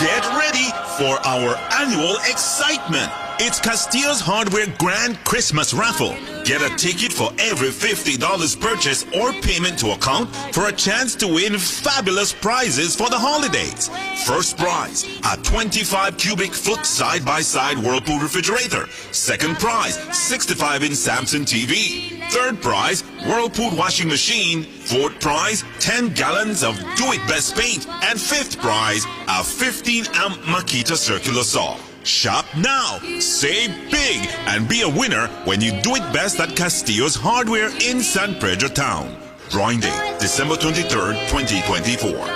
Get ready for our annual excitement. It's Castillo's Hardware Grand Christmas Raffle. Get a ticket for every $50 purchase or payment to account for a chance to win fabulous prizes for the holidays. First prize, a 25 cubic foot side-by-side Whirlpool refrigerator. Second prize, 65-inch Samsung TV. Third prize, Whirlpool washing machine. Fourth prize, 10 gallons of Do-It-Best paint. And fifth prize, a 15-amp Makita circular saw. Shop now, save big, and be a winner when you do it best at Castillo's Hardware in San Pedro Town. Drawing date, December 23rd, 2024.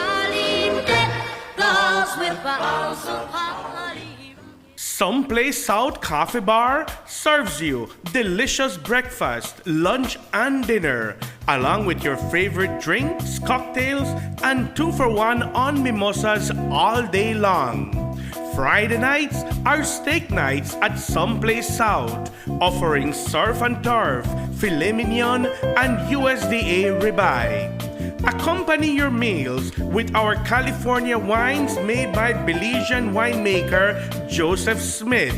Someplace South Coffee Bar serves you delicious breakfast, lunch, and dinner, along with your favorite drinks, cocktails, and 2-for-1 on mimosas all day long. Friday nights are steak nights at Someplace South, offering surf and turf, filet mignon, and USDA ribeye. Accompany your meals with our California wines made by Belizean winemaker Joseph Smith.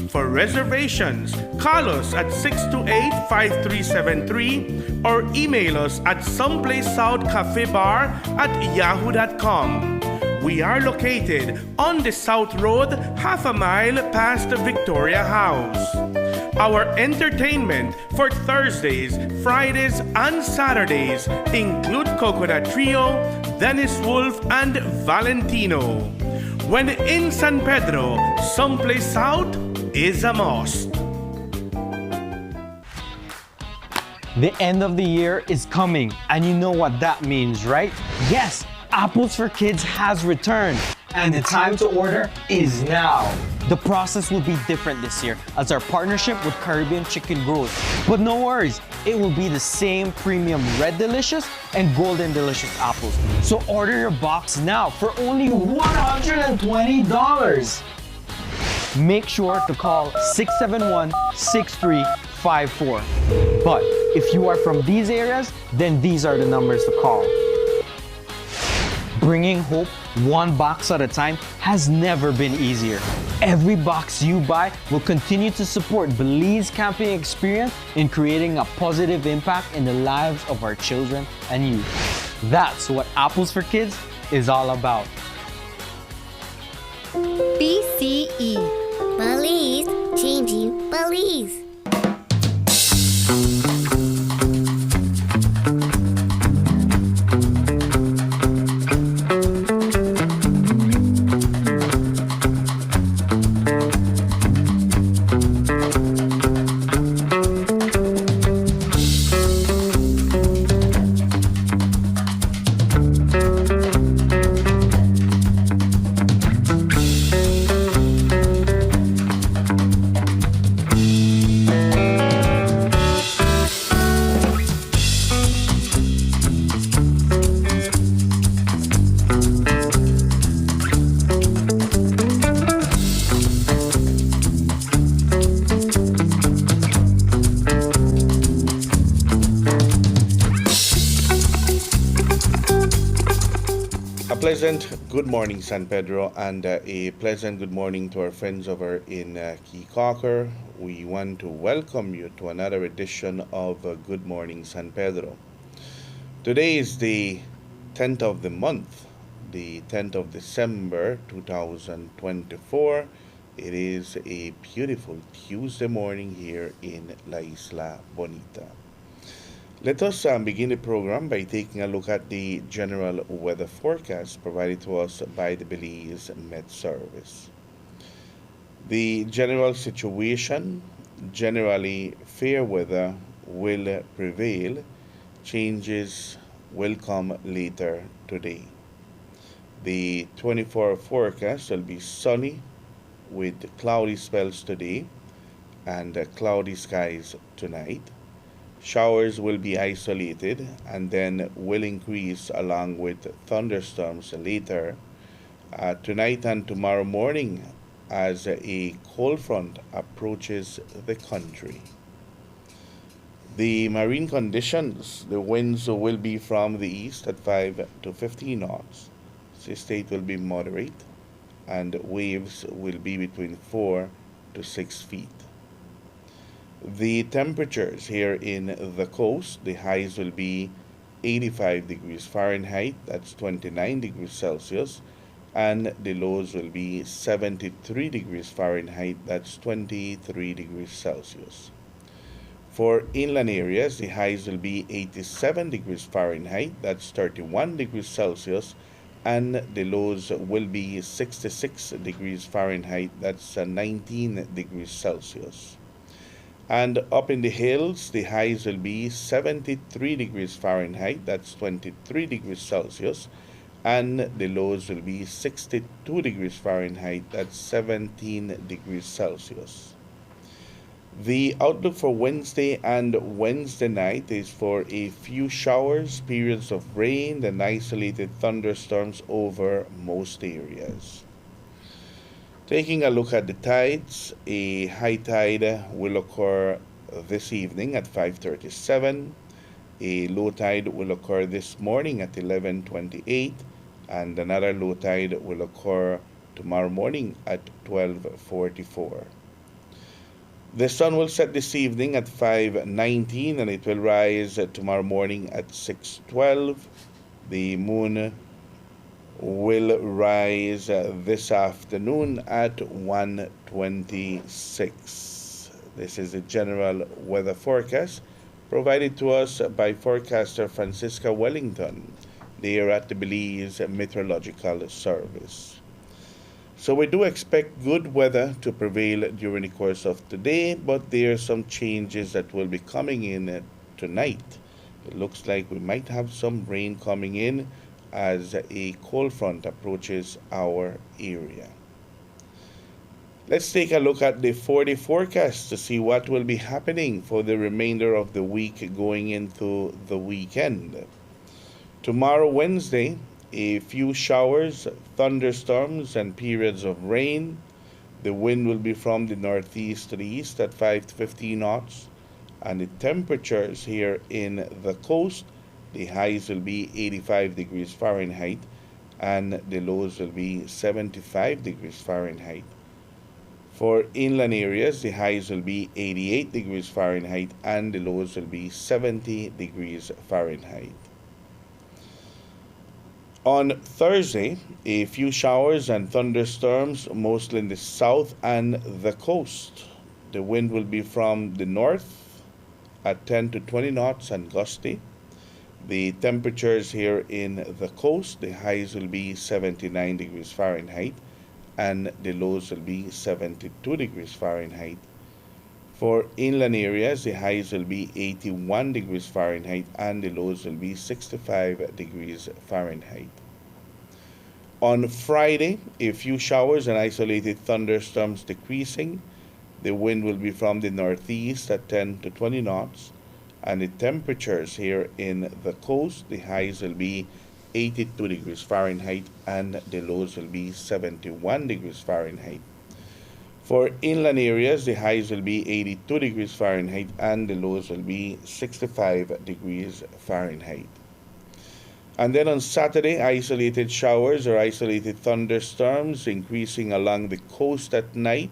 For reservations, call us at 628-5373 or email us at someplacesouthcafebar@yahoo.com. We are located on the South Road, half a mile past the Victoria House. Our entertainment for Thursdays, Fridays, and Saturdays include Coconut Trio, Dennis Wolf, and Valentino. When in San Pedro, Someplace South is a must. The end of the year is coming, and you know what that means, right? Yes, Apples for Kids has returned, and the time to order is now. The process will be different this year as our partnership with Caribbean Chicken grows. But no worries, it will be the same premium Red Delicious and Golden Delicious apples. So order your box now for only $120. Make sure to call 671-6354. But if you are from these areas, then these are the numbers to call. Bringing hope one box at a time has never been easier. Every box you buy will continue to support Belize camping experience in creating a positive impact in the lives of our children and youth. That's what Apples for Kids is all about. BCE, Belize, changing Belize. Pleasant good morning, San Pedro, and a pleasant good morning to our friends over in Key Cocker. We want to welcome you to another edition of Good Morning San Pedro. Today is the 10th of the month, the 10th of December 2024. It is a beautiful Tuesday morning here in La Isla Bonita. Let us begin the program by taking a look at the general weather forecast provided to us by the Belize Met Service. The general situation, generally fair weather will prevail. Changes will come later today. The 24-hour forecast will be sunny with cloudy spells today and cloudy skies tonight. Showers will be isolated and then will increase along with thunderstorms later tonight and tomorrow morning as a cold front approaches the country. The marine conditions, the winds will be from the east at 5 to 15 knots. The state will be moderate. and waves will be between 4 to 6 feet. The temperatures here in the coast, the highs will be 85 degrees Fahrenheit, that's 29 degrees Celsius, and the lows will be 73 degrees Fahrenheit, that's 23 degrees Celsius. For inland areas, the highs will be 87 degrees Fahrenheit, that's 31 degrees Celsius, and the lows will be 66 degrees Fahrenheit, that's 19 degrees Celsius. And up in the hills, the highs will be 73 degrees Fahrenheit, that's 23 degrees Celsius, and the lows will be 62 degrees Fahrenheit, that's 17 degrees Celsius. The outlook for Wednesday and Wednesday night is for a few showers, periods of rain, and isolated thunderstorms over most areas. Taking a look at the tides, a high tide will occur this evening at 5:37. A low tide will occur this morning at 11:28, and another low tide will occur tomorrow morning at 12:44. The sun will set this evening at 5:19 and it will rise tomorrow morning at 6:12. The moon will rise this afternoon at 1:26. This is the general weather forecast provided to us by forecaster Francisca Wellington. They are at the Belize Meteorological Service. So we do expect good weather to prevail during the course of today, but there are some changes that will be coming in tonight. It looks like we might have some rain coming in as a cold front approaches our area. Let's take a look at the 4-day forecast to see what will be happening for the remainder of the week going into the weekend. Tomorrow, Wednesday, a few showers, thunderstorms, and periods of rain. The wind will be from the northeast to the east at 5 to 15 knots. And the temperatures here in the coast, the highs will be 85 degrees Fahrenheit and the lows will be 75 degrees Fahrenheit. For inland areas, the highs will be 88 degrees Fahrenheit and the lows will be 70 degrees Fahrenheit. On Thursday, a few showers and thunderstorms, mostly in the south and the coast. The wind will be from the north at 10 to 20 knots and gusty. The temperatures here in the coast, the highs will be 79 degrees Fahrenheit and the lows will be 72 degrees Fahrenheit. For inland areas, the highs will be 81 degrees Fahrenheit and the lows will be 65 degrees Fahrenheit. On Friday, a few showers and isolated thunderstorms decreasing. The wind will be from the northeast at 10 to 20 knots. And the temperatures here in the coast, the highs will be 82 degrees Fahrenheit and the lows will be 71 degrees Fahrenheit. For inland areas, the highs will be 82 degrees Fahrenheit and the lows will be 65 degrees Fahrenheit. And then on Saturday, isolated showers or isolated thunderstorms increasing along the coast at night.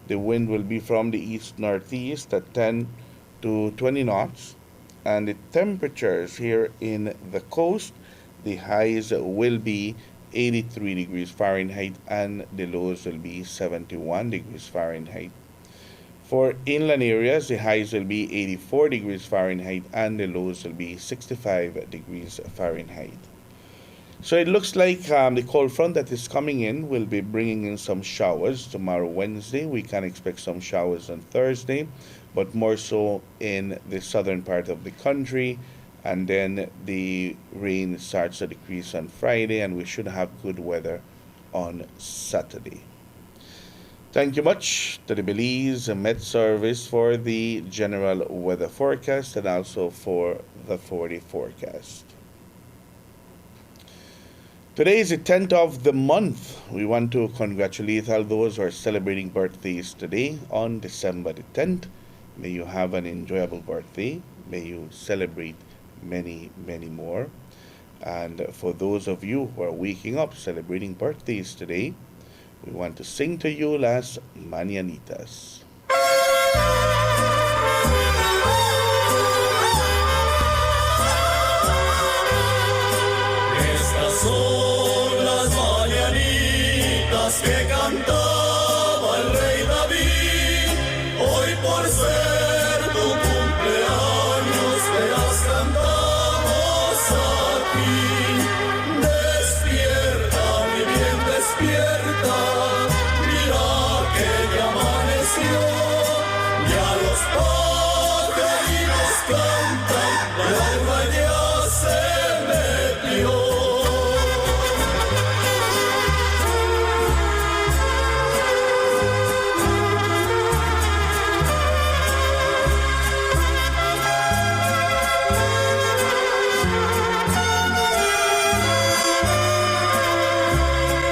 The wind will be from the east-northeast at 10 to 20 knots. And the temperatures here in the coast, the highs will be 83 degrees Fahrenheit and the lows will be 71 degrees Fahrenheit. For inland areas, the highs will be 84 degrees Fahrenheit and the lows will be 65 degrees Fahrenheit. So it looks like the cold front that is coming in will be bringing in some showers tomorrow, Wednesday. We can expect some showers on Thursday, but more so in the southern part of the country. And then the rain starts to decrease on Friday, and we should have good weather on Saturday. Thank you much to the Belize Met Service for the general weather forecast and also for the 4-day forecast. Today is the 10th of the month. We want to congratulate all those who are celebrating birthdays today on December the 10th. May you have an enjoyable birthday. May you celebrate many, many more. And for those of you who are waking up celebrating birthdays today, We want to sing to you Las Mañanitas. Estas son las mañanitas que cantaba el rey David. Hoy por ser tu cumpleaños te las cantamos a ti. Despierta, mi bien, despierta. Mira que ya amaneció. Ya los pajaritos cantan, la alba ya se metió.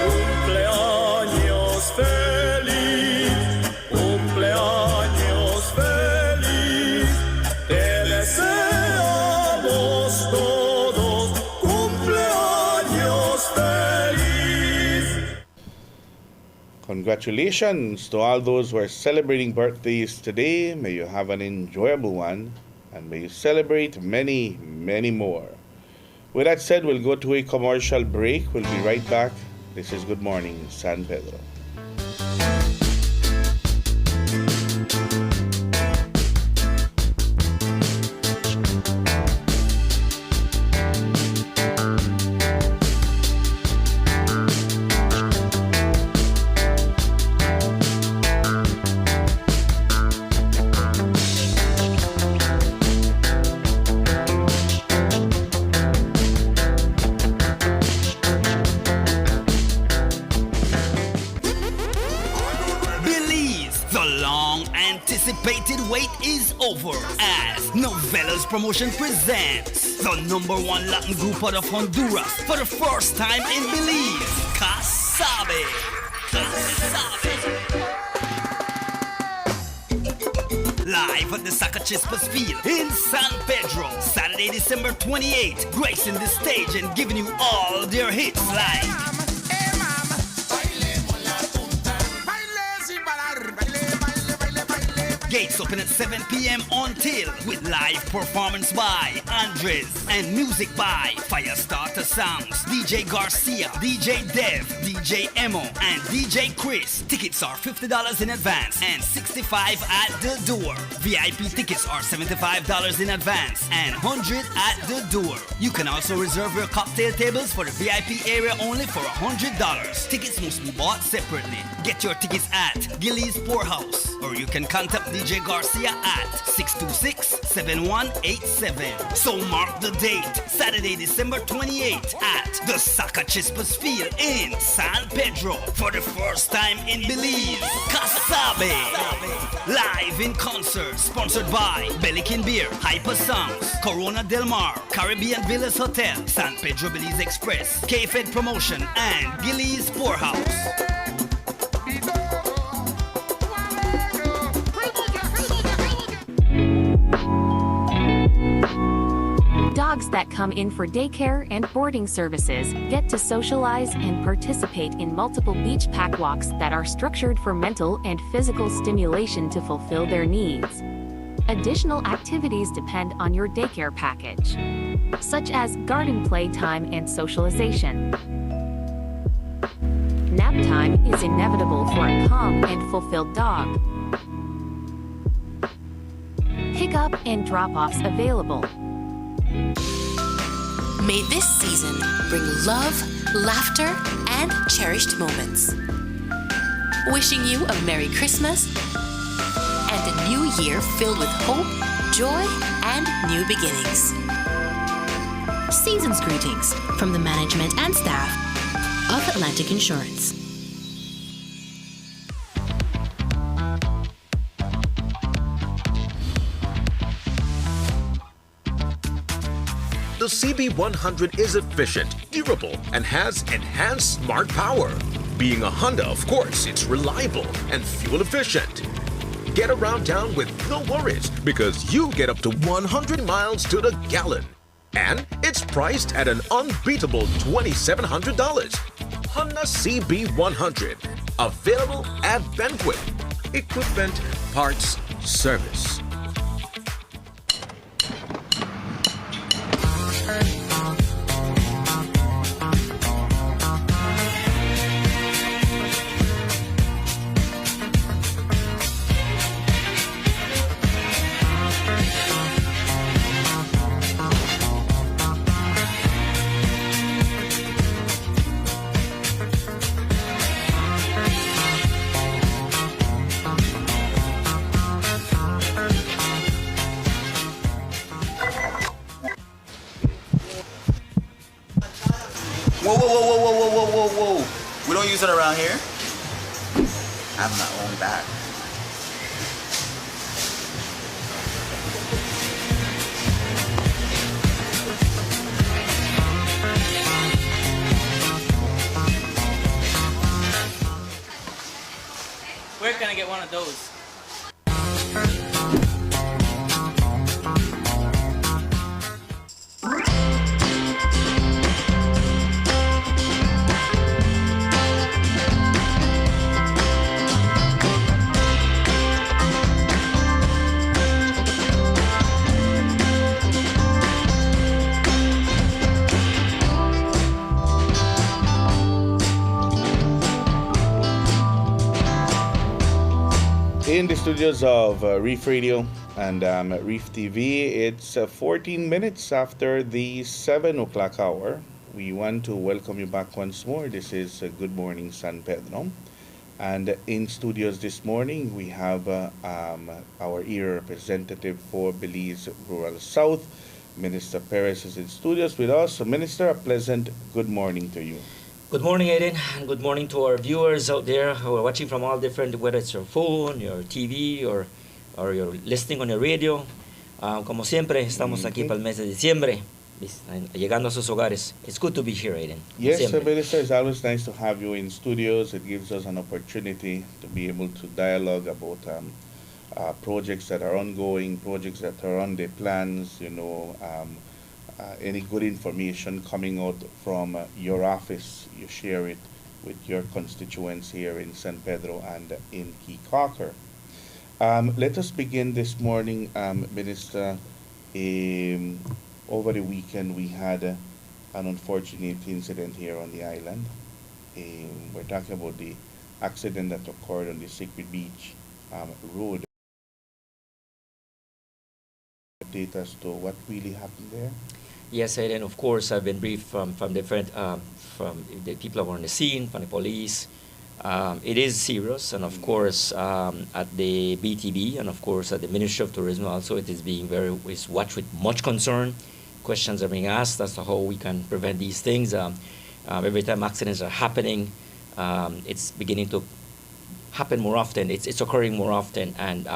Cumpleaños feliz, cumpleaños feliz, te deseamos todos, cumpleaños feliz. Congratulations to all those who are celebrating birthdays today. May you have an enjoyable one, and may you celebrate many, many more. With that said, we'll go to a commercial break. We'll be right back. This is Good Morning San Pedro. Belize, the long-anticipated wait is over as Novella's promotion presents the #1 Latin group out of Honduras for the first time in Belize, Kasabe. Live at the Zacachispas Field in San Pedro, Saturday, December 28th, gracing the stage and giving you all their hits like Gates open at 7 p.m. until with live performance by Andres and music by Firestarter Sounds, DJ Garcia, DJ Dev, DJ Emo, and DJ Chris. Tickets are $50 in advance and $65 at the door. VIP tickets are $75 in advance and $100 at the door. You can also reserve your cocktail tables for the VIP area only for $100. Tickets must be bought separately. Get your tickets at Gillies Poorhouse, or you can contact DJ Garcia at 626-7187. So mark the date, Saturday, December 28th at the Zacachispas Field in San Pedro for the first time in Belize, Kasabe. Live in concert, sponsored by Belikin Beer, Hyper Sounds, Corona Del Mar, Caribbean Villas Hotel, San Pedro Belize Express, K-Fed Promotion, and Gillies Poorhouse. Dogs that come in for daycare and boarding services get to socialize and participate in multiple beach pack walks that are structured for mental and physical stimulation to fulfill their needs. Additional activities depend on your daycare package, such as garden play time and socialization. Nap time is inevitable for a calm and fulfilled dog. Pick-up and drop-offs available. May this season bring love, laughter, and cherished moments. Wishing you a Merry Christmas and a new year filled with hope, joy, and new beginnings. Season's greetings from the management and staff of Atlantic Insurance. The CB100 is efficient, durable, and has enhanced smart power. Being a Honda, of course, it's reliable and fuel efficient. Get around town with no worries because you get up to 100 miles to the gallon. And it's priced at an unbeatable $2,700. Honda CB100. Available at Banquet. Equipment, parts, service. Whoa, whoa, whoa, whoa, whoa, whoa, whoa, whoa, whoa. We don't use it around here. I have my own bag. Where can I get one of those? In the studios of Reef Radio and Reef TV, it's 14 minutes after the 7 o'clock hour. We want to welcome you back once more. This is Good Morning San Pedro. And in studios this morning, we have our ERA representative for Belize Rural South. Minister Perez is in studios with us. So Minister, a pleasant good morning to you. Good morning, Aiden, and good morning to our viewers out there who are watching from all different, whether it's your phone, your TV, or you're listening on your radio. Como siempre, estamos aquí para el mes de diciembre, llegando a sus hogares. It's good to be here, Aiden. Yes, Minister, it's always nice to have you in studios. It gives us an opportunity to be able to dialogue about projects that are ongoing, projects that are on the plans, any good information coming out from your office, you share it with your constituents here in San Pedro and in Key Cocker. Let us begin this morning, Minister. Over the weekend, we had an unfortunate incident here on the island. We're talking about the accident that occurred on the Secret Beach road. Update as to what really happened there. Yes, and of course, I've been briefed from different, from the people who are on the scene, from the police. It is serious, and of course, at the BTB, and of course, at the Ministry of Tourism also, it is being is watched with much concern. Questions are being asked as to how we can prevent these things. Every time accidents are happening, it's beginning to happen more often. It's occurring more often, and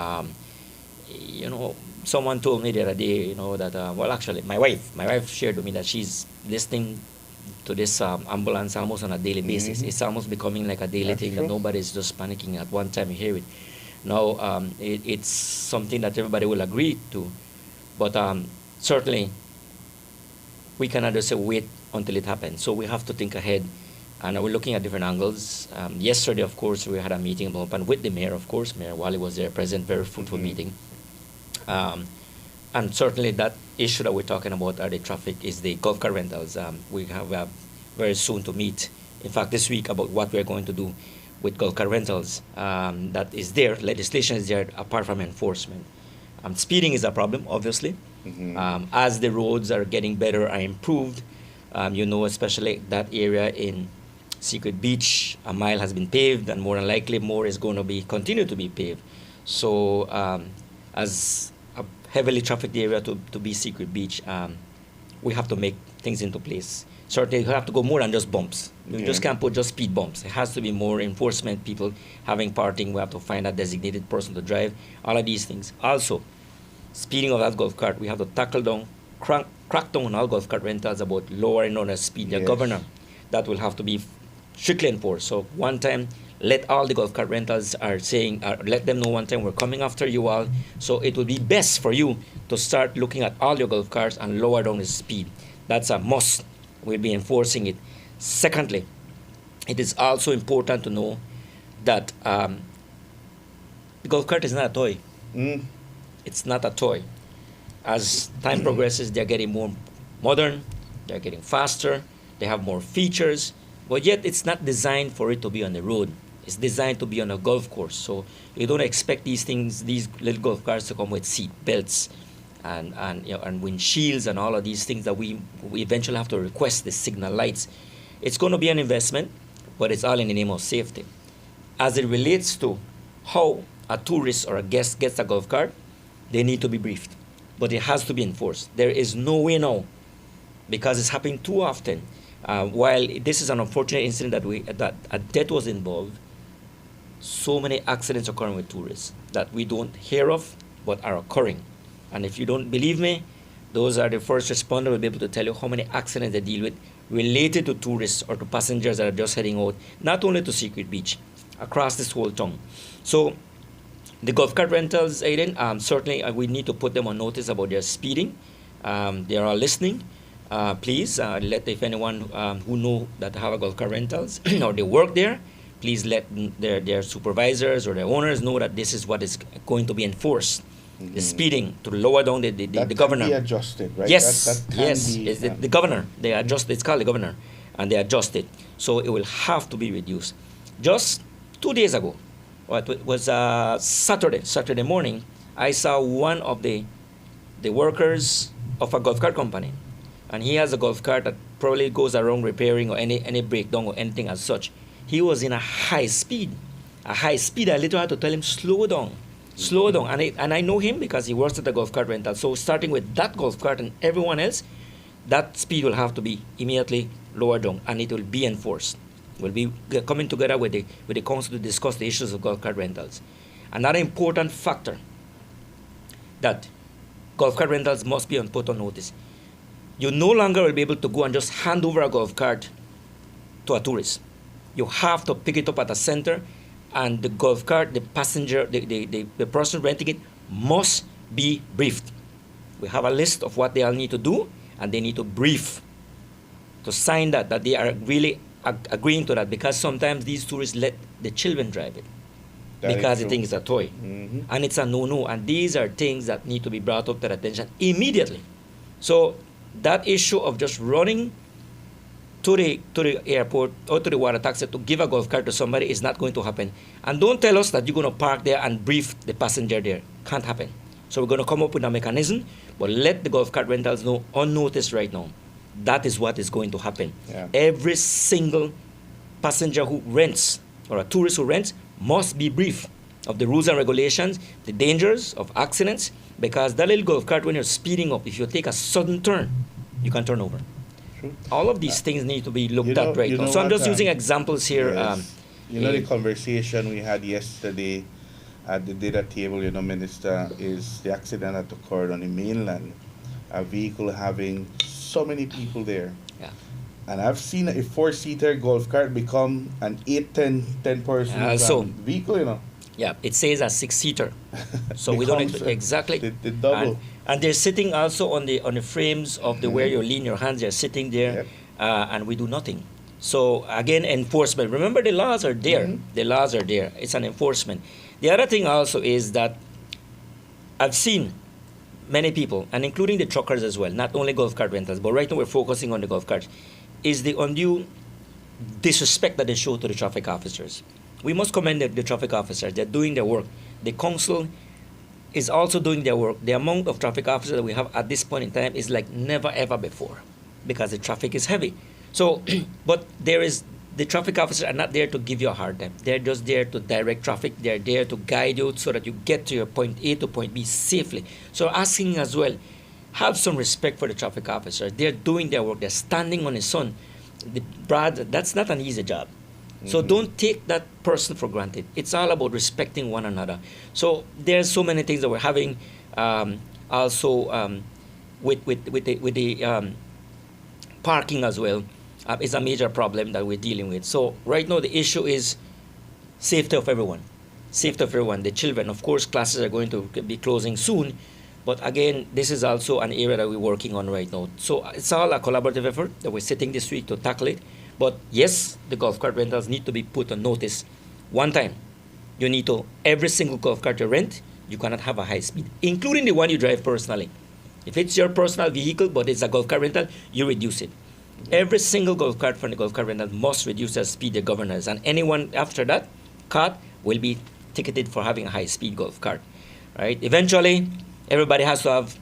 someone told me the other day, that, well, actually, my wife shared with me that she's listening to this ambulance almost on a daily basis. It's almost becoming like a daily thing that nobody's just panicking at one time you hear it. Now, it's something that everybody will agree to, but certainly we cannot just say wait until it happens. So we have to think ahead, and we're looking at different angles. Yesterday, of course, we had a meeting with the mayor, of course. Mayor Wally was there present, very fruitful meeting. And certainly that issue that we're talking about are the traffic is the golf cart rentals. We have very soon to meet, in fact, this week about what we're going to do with golf cart rentals. That is there, legislation is there apart from enforcement. Speeding is a problem, obviously. As the roads are getting better or improved, especially that area in Secret Beach, a mile has been paved, and more than likely more is going to continue to be paved. So as a heavily trafficked area to be Secret Beach, we have to make things into place. Certainly, you have to go more than just bumps. You just can't put just speed bumps. It has to be more enforcement, people having parking. We have to find a designated person to drive, all of these things. Also, speeding of that golf cart, we have to tackle down, crack down on all golf cart rentals about lowering down the speed. The governor, that will have to be strictly enforced. So one time, let all the golf cart rentals let them know one time we're coming after you all. So it would be best for you to start looking at all your golf carts and lower down the speed. That's a must. We'll be enforcing it. Secondly, it is also important to know that the golf cart is not a toy. Mm. It's not a toy. As time progresses, they're getting more modern, they're getting faster, they have more features, but yet it's not designed for it to be on the road. It's designed to be on a golf course. So you don't expect these things, these little golf carts, to come with seat belts and you know, and windshields and all of these things that we eventually have to request, the signal lights. It's going to be an investment, but it's all in the name of safety. As it relates to how a tourist or a guest gets a golf cart, they need to be briefed, but it has to be enforced. There is no way now, because it's happening too often. While this is an unfortunate incident that a death was involved, so many accidents occurring with tourists that we don't hear of but are occurring. And if you don't believe me, those are the first responders will be able to tell you how many accidents they deal with related to tourists or to passengers that are just heading out, not only to Secret Beach, across this whole town. So the golf cart rentals, Aiden, certainly we need to put them on notice about their speeding. They are all listening. Please let, if anyone who know that have a golf cart rentals or they work there, please let their supervisors or their owners know that this is what is going to be enforced. Mm-hmm. The speeding to lower down the governor. That can be adjusted, right? Yes, that can yes. be, It's the governor. They adjust. It's called the governor, and they adjust it. So it will have to be reduced. Just 2 days ago, it was Saturday morning, I saw one of the workers of a golf cart company, and he has a golf cart that probably goes around repairing or any breakdown or anything as such. He was in a high speed. I literally had to tell him, slow down. And I know him because he works at the golf cart rental. So starting with that golf cart and everyone else, that speed will have to be immediately lowered down, and it will be enforced. We'll be coming together with the council to discuss the issues of golf cart rentals. Another important factor that golf cart rentals must be put on notice. You no longer will be able to go and just hand over a golf cart to a tourist. You have to pick it up at a center, and the golf cart, the passenger, the person renting it must be briefed. We have a list of what they all need to do, and they need to brief to sign that they are really agreeing to that, because sometimes these tourists let the children drive it because they think it's a toy. Mm-hmm. And it's a no-no, and these are things that need to be brought up to their attention immediately. So that issue of just running to the airport or to the water taxi to give a golf cart to somebody is not going to happen. And don't tell us that you're going to park there and brief the passenger there. Can't happen. So we're going to come up with a mechanism, but let the golf cart rentals know on notice right now. That is what is going to happen. Yeah. Every single passenger who rents or a tourist who rents must be briefed of the rules and regulations, the dangers of accidents, because that little golf cart, when you're speeding up, if you take a sudden turn, you can turn over. True. All of these things need to be looked at right now. So I'm just using examples here. Yes. The conversation we had yesterday at the dinner table, Minister, is the accident that occurred on the mainland. A vehicle having so many people there. Yeah. And I've seen a 4-seater golf cart become an 10 person vehicle, Yeah, it says a 6-seater. So we don't exactly the double. And they're sitting also on the frames of the where you lean your hands. They're sitting there, and we do nothing. So again, enforcement. Remember, the laws are there. Mm-hmm. The laws are there. It's an enforcement. The other thing also is that I've seen many people, and including the truckers as well, not only golf cart rentals, but right now we're focusing on the golf carts, is the undue disrespect that they show to the traffic officers. We must commend the traffic officers. They're doing their work. The council is also doing their work. The amount of traffic officers that we have at this point in time is like never ever before, because the traffic is heavy. So, but the traffic officers are not there to give you a hard time. They're just there to direct traffic. They're there to guide you so that you get to your point A to point B safely. So asking as well, have some respect for the traffic officers. They're doing their work. They're standing on the sun. Brad, that's not an easy job. Mm-hmm. So don't take that person for granted. It's all about respecting one another. So there's so many things that we're having. Also, with the parking as well. Is a major problem that we're dealing with. So right now the issue is safety of everyone. Safety of everyone. The children, of course, classes are going to be closing soon. But again, this is also an area that we're working on right now. So it's all a collaborative effort that we're sitting this week to tackle it. But yes, the golf cart rentals need to be put on notice one time, you need to, every single golf cart you rent, you cannot have a high speed, including the one you drive personally. If it's your personal vehicle, but it's a golf cart rental, you reduce it. Every single golf cart from the golf cart rental must reduce their speed, the governors, and anyone after that cart will be ticketed for having a high-speed golf cart, right? Eventually, everybody has to have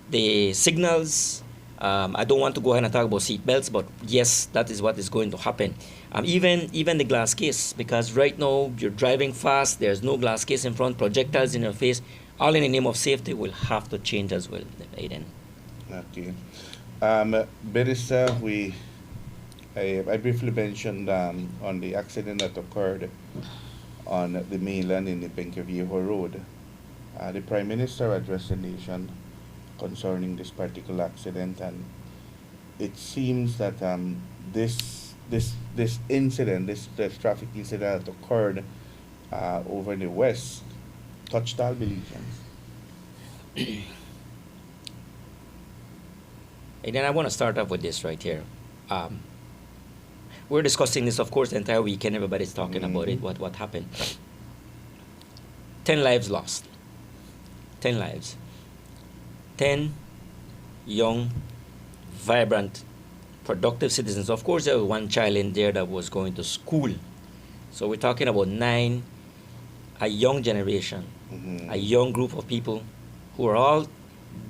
the signals. I don't want to go ahead and talk about seat belts, but yes, that is what is going to happen. Even the glass case, because right now you're driving fast, there's no glass case in front, projectiles in your face, all in the name of safety will have to change as well, Aiden. Okay. Barrister, I briefly mentioned on the accident that occurred on the mainland in the Benqueviejo Road. The Prime Minister addressed the nation concerning this particular accident, and it seems that this incident, this traffic incident that occurred over in the west, touched all Belizeans. And then I want to start off with this right here. We're discussing this, of course, the entire weekend. Everybody's talking about it, what happened. 10 lives lost. 10 lives. 10 young, vibrant, productive citizens. Of course, there was one child in there that was going to school. So we're talking about 9, a young generation, a young group of people who are all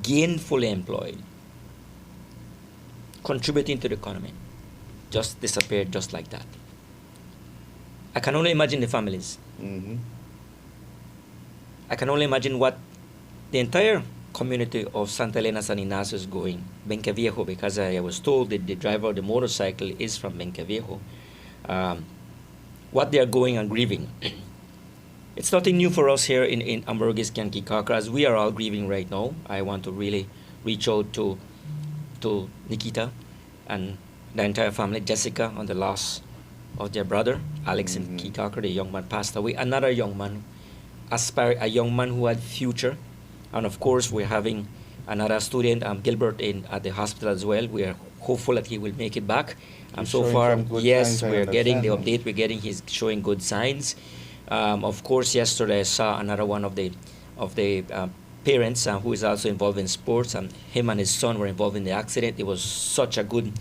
gainfully employed, contributing to the economy, just disappeared just like that. I can only imagine the families. I can only imagine what the entire community of Santa Elena San Ignacio is going. Benqueviejo, because I was told that the driver of the motorcycle is from Benqueviejo. What they are going and grieving. It's nothing new for us here in Ambergis, Kikakra, as we are all grieving right now. I want to really reach out to Nikita and the entire family, Jessica, on the loss of their brother, Alex in Kikakra. The young man passed away. Another young man, a young man who had future. And of course, we're having another student, Gilbert, at the hospital as well. We are hopeful that he will make it back. So far, yes, we're getting the update. We're getting, he's showing good signs. Of course, yesterday I saw another one of the parents who is also involved in sports, and him and his son were involved in the accident. It was such a good,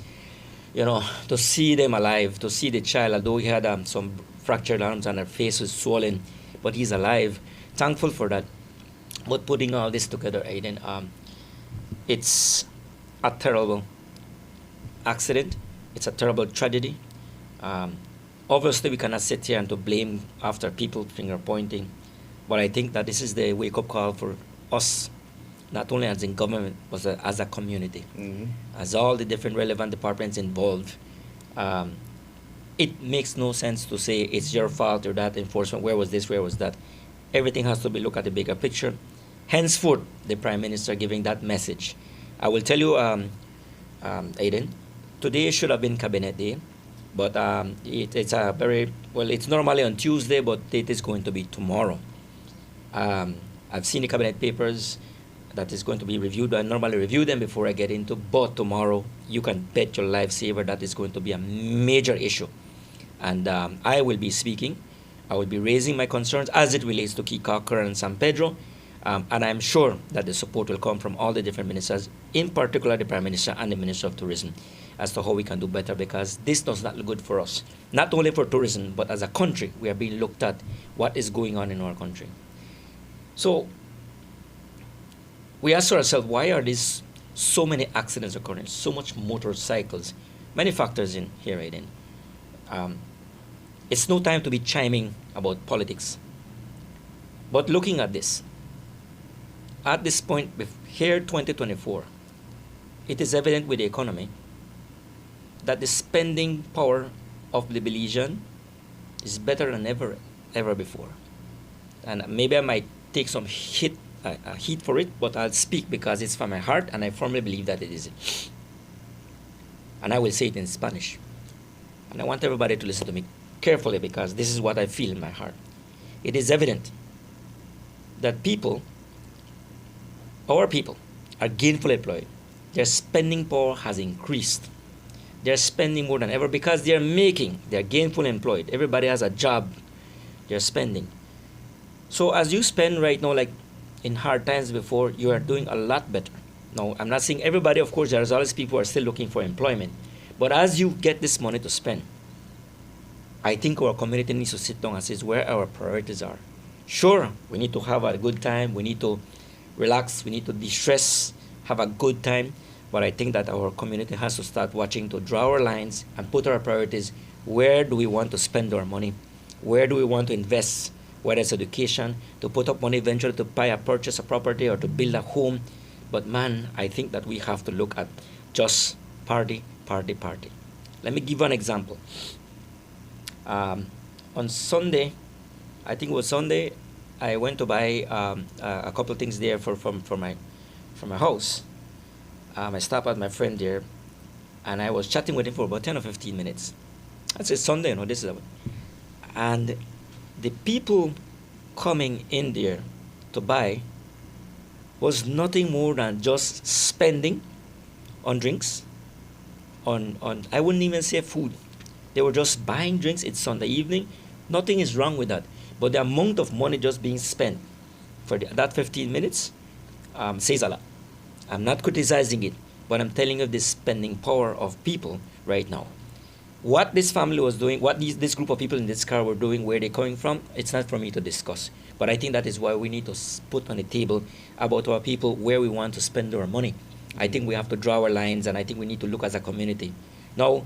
to see them alive, to see the child, although he had some fractured arms and her face was swollen, but he's alive. Thankful for that. But putting all this together, Aiden, it's a terrible accident. It's a terrible tragedy. Obviously, we cannot sit here and to blame after people finger pointing, but I think that this is the wake-up call for us, not only as in government, but as a community, as all the different relevant departments involved. It makes no sense to say it's your fault or that enforcement, where was this, where was that. Everything has to be looked at the bigger picture. Henceforth, the Prime Minister giving that message. I will tell you, Aiden, today should have been Cabinet Day, but it's a very, well, it's normally on Tuesday, but it is going to be tomorrow. I've seen the Cabinet papers that is going to be reviewed. I normally review them before I get into, but tomorrow, you can bet your lifesaver that is going to be a major issue. And I will be speaking. I will be raising my concerns as it relates to Kikakra and San Pedro, and I'm sure that the support will come from all the different ministers, in particular the Prime Minister and the Minister of Tourism, as to how we can do better, because this does not look good for us. Not only for tourism, but as a country, we are being looked at what is going on in our country. So we ask ourselves, why are these so many accidents occurring, so much motorcycles? Many factors in here, Aiden. It's no time to be chiming about politics. But looking at this, at this point, here 2024, it is evident with the economy that the spending power of the Belizean is better than ever before. And maybe I might take some heat for it, but I'll speak because it's from my heart, and I firmly believe that it is. And I will say it in Spanish. And I want everybody to listen to me carefully, because this is what I feel in my heart. It is evident that our people, are gainfully employed. Their spending power has increased. They're spending more than ever because they're gainfully employed. Everybody has a job they're spending. So as you spend right now, like in hard times before, you are doing a lot better. Now, I'm not saying everybody, of course, there's always people who are still looking for employment. But as you get this money to spend, I think our community needs to sit down and say where our priorities are. Sure, we need to have a good time, we need to relax, we need to de-stress, have a good time, but I think that our community has to start watching to draw our lines and put our priorities. Where do we want to spend our money? Where do we want to invest? Whether it's education, to put up money eventually to buy a purchase a property or to build a home. But man, I think that we have to look at just party, party, party. Let me give you an example. On Sunday, I think it was Sunday, I went to buy a couple of things there for my house. I stopped at my friend there, and I was chatting with him for about 10 or 15 minutes. I said, Sunday, you know, this is and the people coming in there to buy was nothing more than just spending on drinks, on I wouldn't even say food. They were just buying drinks. It's Sunday evening. Nothing is wrong with that. But the amount of money just being spent for that 15 minutes says a lot. I'm not criticizing it, but I'm telling you the spending power of people right now. What this family was doing, what this group of people in this car were doing, where they're coming from, it's not for me to discuss. But I think that is why we need to put on the table about our people where we want to spend our money. I think we have to draw our lines, and I think we need to look as a community. Now,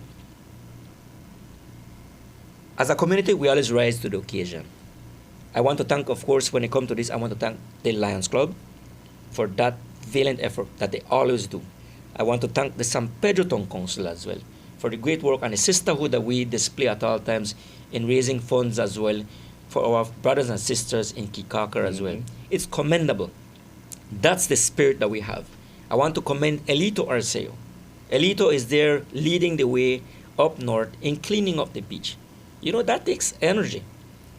as a community, we always rise to the occasion. I want to thank, of course, when it comes to this, I want to thank the Lions Club for that valiant effort that they always do. I want to thank the San Pedro Town Council as well for the great work and the sisterhood that we display at all times in raising funds as well for our brothers and sisters in Kikakar as well. It's commendable. That's the spirit that we have. I want to commend Elito Arceo. Elito is there leading the way up north in cleaning up the beach. You know, that takes energy.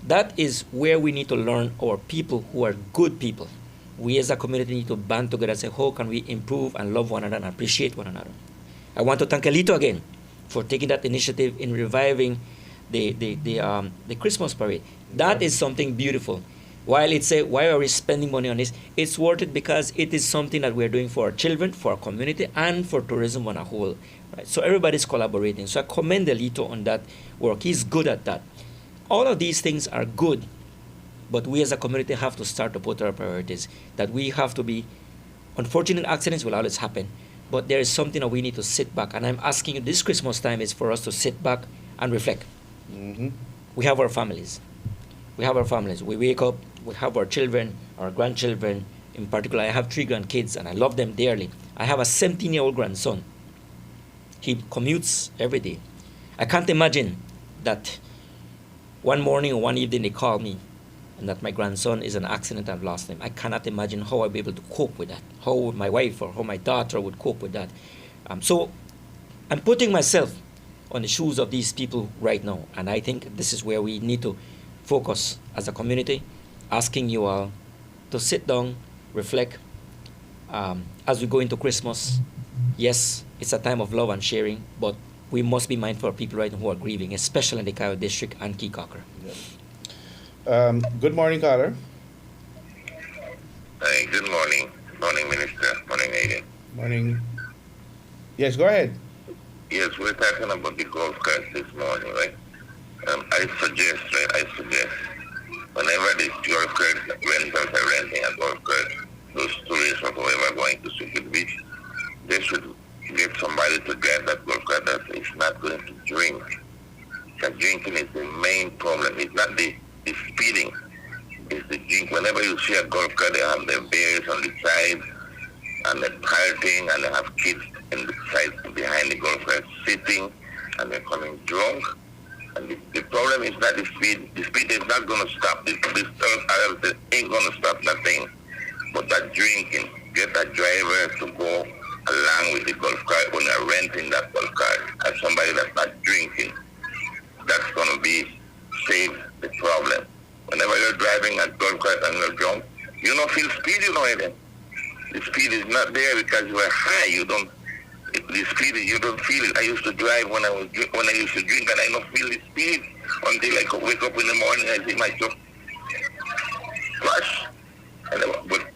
That is where we need to learn our people who are good people. We as a community need to band together and say, how can we improve and love one another and appreciate one another? I want to thank Elito again for taking that initiative in reviving the Christmas parade. That is something beautiful. While it's a, why are we spending money on this? It's worth it because it is something that we're doing for our children, for our community, and for tourism on a whole. Right? So everybody's collaborating. So I commend Elito on that work. He's good at that. All of these things are good, but we as a community have to start to put our priorities. That we have to be, unfortunate accidents will always happen, but there is something that we need to sit back. And I'm asking you, this Christmas time is for us to sit back and reflect. We have our families. We have our families. We wake up, we have our children, our grandchildren. In particular, I have 3 grandkids and I love them dearly. I have a 17-year-old grandson. He commutes every day. I can't imagine that one morning or one evening they call me and that my grandson is in an accident, I've lost him. I cannot imagine how I'll be able to cope with that, how my wife or how my daughter would cope with that. So I'm putting myself on the shoes of these people right now, and I think this is where we need to focus as a community, asking you all to sit down, reflect. As we go into Christmas, yes, it's a time of love and sharing, but we must be mindful of people right now who are grieving, especially in the Kyle District and Kikakar. Good morning, caller. Hey, good morning. Morning, Minister. Morning, Aiden. Morning. Yes, go ahead. Yes, we're talking about the golf carts this morning, right? I suggest, whenever these golf cart rentals are renting a golf cart, those tourists or whoever going to Suki Beach, they should get somebody to drive that golf cart that is not going to drink. Because drinking is the main problem. It's not the speeding, it's the drink. Whenever you see a golf cart, they have their beers on the side, and they're partying, and they have kids in the side behind the golf cart sitting, and they're coming drunk. And the problem is not the speed. The speed is not going to stop. This ain't going to stop nothing. But that drinking, get that driver to go along with the golf cart when they're renting that golf cart as somebody that's not drinking. That's going to be save the problem. Whenever you're driving a golf cart and you're drunk, you don't feel speed, you know it. The speed is not there because you are high. You don't. The speed, you don't feel it. I used to drive when I used to drink, and I don't feel the speed. until I could wake up in the morning, I see my truck crash. But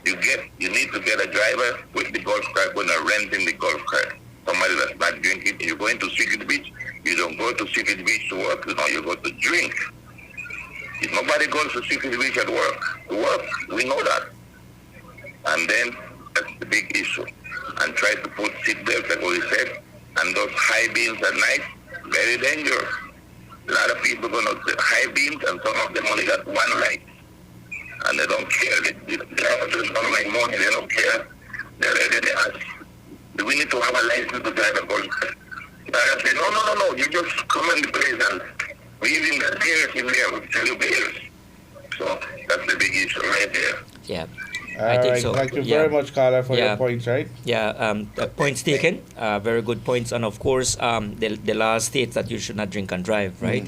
you need to get a driver with the golf cart when you're renting the golf cart. Somebody that's not drinking. You're going to Secret Beach, you don't go to Secret Beach to work, you go to drink. If nobody goes to Secret Beach to work, we know that. And then that's the big issue. And try to put seat belts, like what we said, and those high beams at night, very dangerous. A lot of people going to high beams, and some of them only got one light. And they don't care. They don't make money, they don't care. They ask, do we need to have a license to drive a golf cart? I say, no, you just come in the place and we even got beers in there, we sell you beers. So that's the big issue right there. Yeah. I think so. Thank you very much, Carla, for your points, right? Yeah, points taken. Very good points. And of course, the law states that you should not drink and drive, right?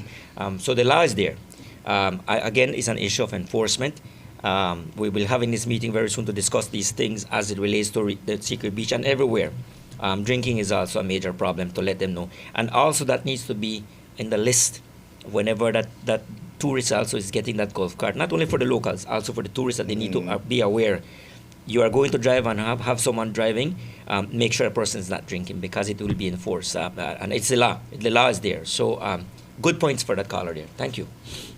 So the law is there. Again, it's an issue of enforcement. We will have in this meeting very soon to discuss these things as it relates to the Secret Beach and everywhere. Drinking is also a major problem, to let them know. And also that needs to be in the list whenever that tourist also is getting that golf cart, not only for the locals, also for the tourists, that they need to be aware. You are going to drive and have someone driving, make sure a person is not drinking, because it will be enforced. And it's the law. The law is there. So good points for that caller there. Thank you.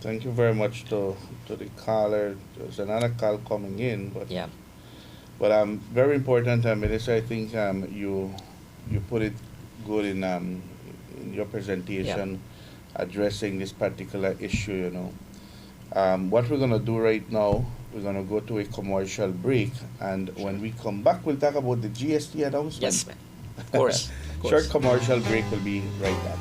Thank you very much to the caller. There's another call coming in, but very important, Melissa. I think you put it good in your presentation, addressing this particular issue. What we're gonna do right now, we're gonna go to a commercial break, and when we come back, we'll talk about the GST announcement. Yes, ma'am. Of course. Short commercial break. Will be right back.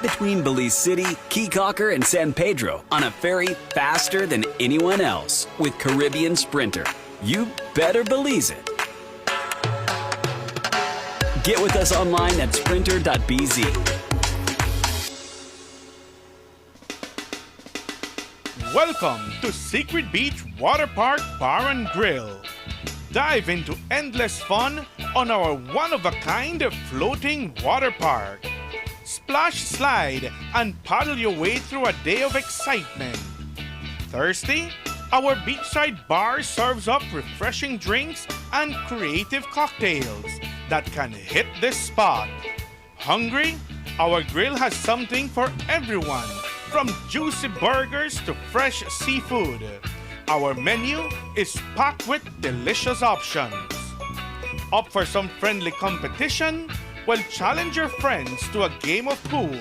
Between Belize City, Key Cocker, and San Pedro on a ferry faster than anyone else with Caribbean Sprinter. You better Belize it. Get with us online at sprinter.bz. Welcome to Secret Beach Water Park Bar and Grill. Dive into endless fun on our one-of-a-kind floating water park. Splash, slide, and paddle your way through a day of excitement. Thirsty? Our beachside bar serves up refreshing drinks and creative cocktails that can hit the spot. Hungry? Our grill has something for everyone, from juicy burgers to fresh seafood. Our menu is packed with delicious options. Up for some friendly competition? Well, challenge your friends to a game of pool.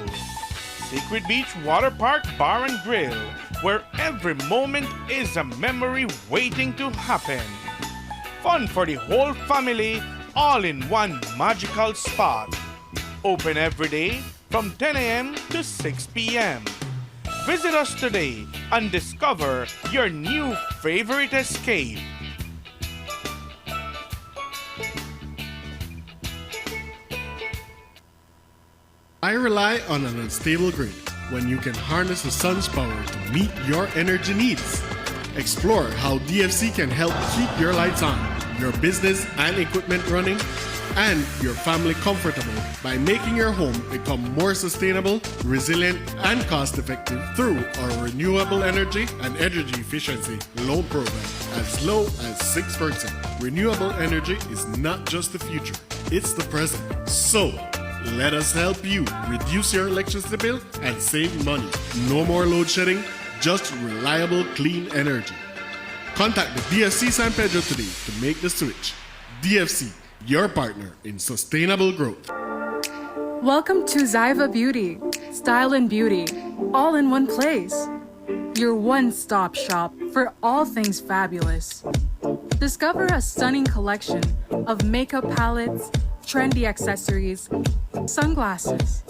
Secret Beach Water Park Bar and Grill, where every moment is a memory waiting to happen. Fun for the whole family, all in one magical spot. Open every day from 10 a.m. to 6 p.m. Visit us today and discover your new favorite escape. I rely on an unstable grid when you can harness the sun's power to meet your energy needs. Explore how DFC can help keep your lights on, your business and equipment running, and your family comfortable by making your home become more sustainable, resilient, and cost-effective through our renewable energy and energy efficiency loan program as low as 6%. Renewable energy is not just the future, it's the present. So, let us help you reduce your electricity bill and save money. No more load shedding, just reliable, clean energy. Contact the DFC San Pedro today to make the switch. DFC, your partner in sustainable growth. Welcome to Zyva Beauty. Style and beauty, all in one place. Your one-stop shop for all things fabulous. Discover a stunning collection of makeup palettes, trendy accessories, sunglasses,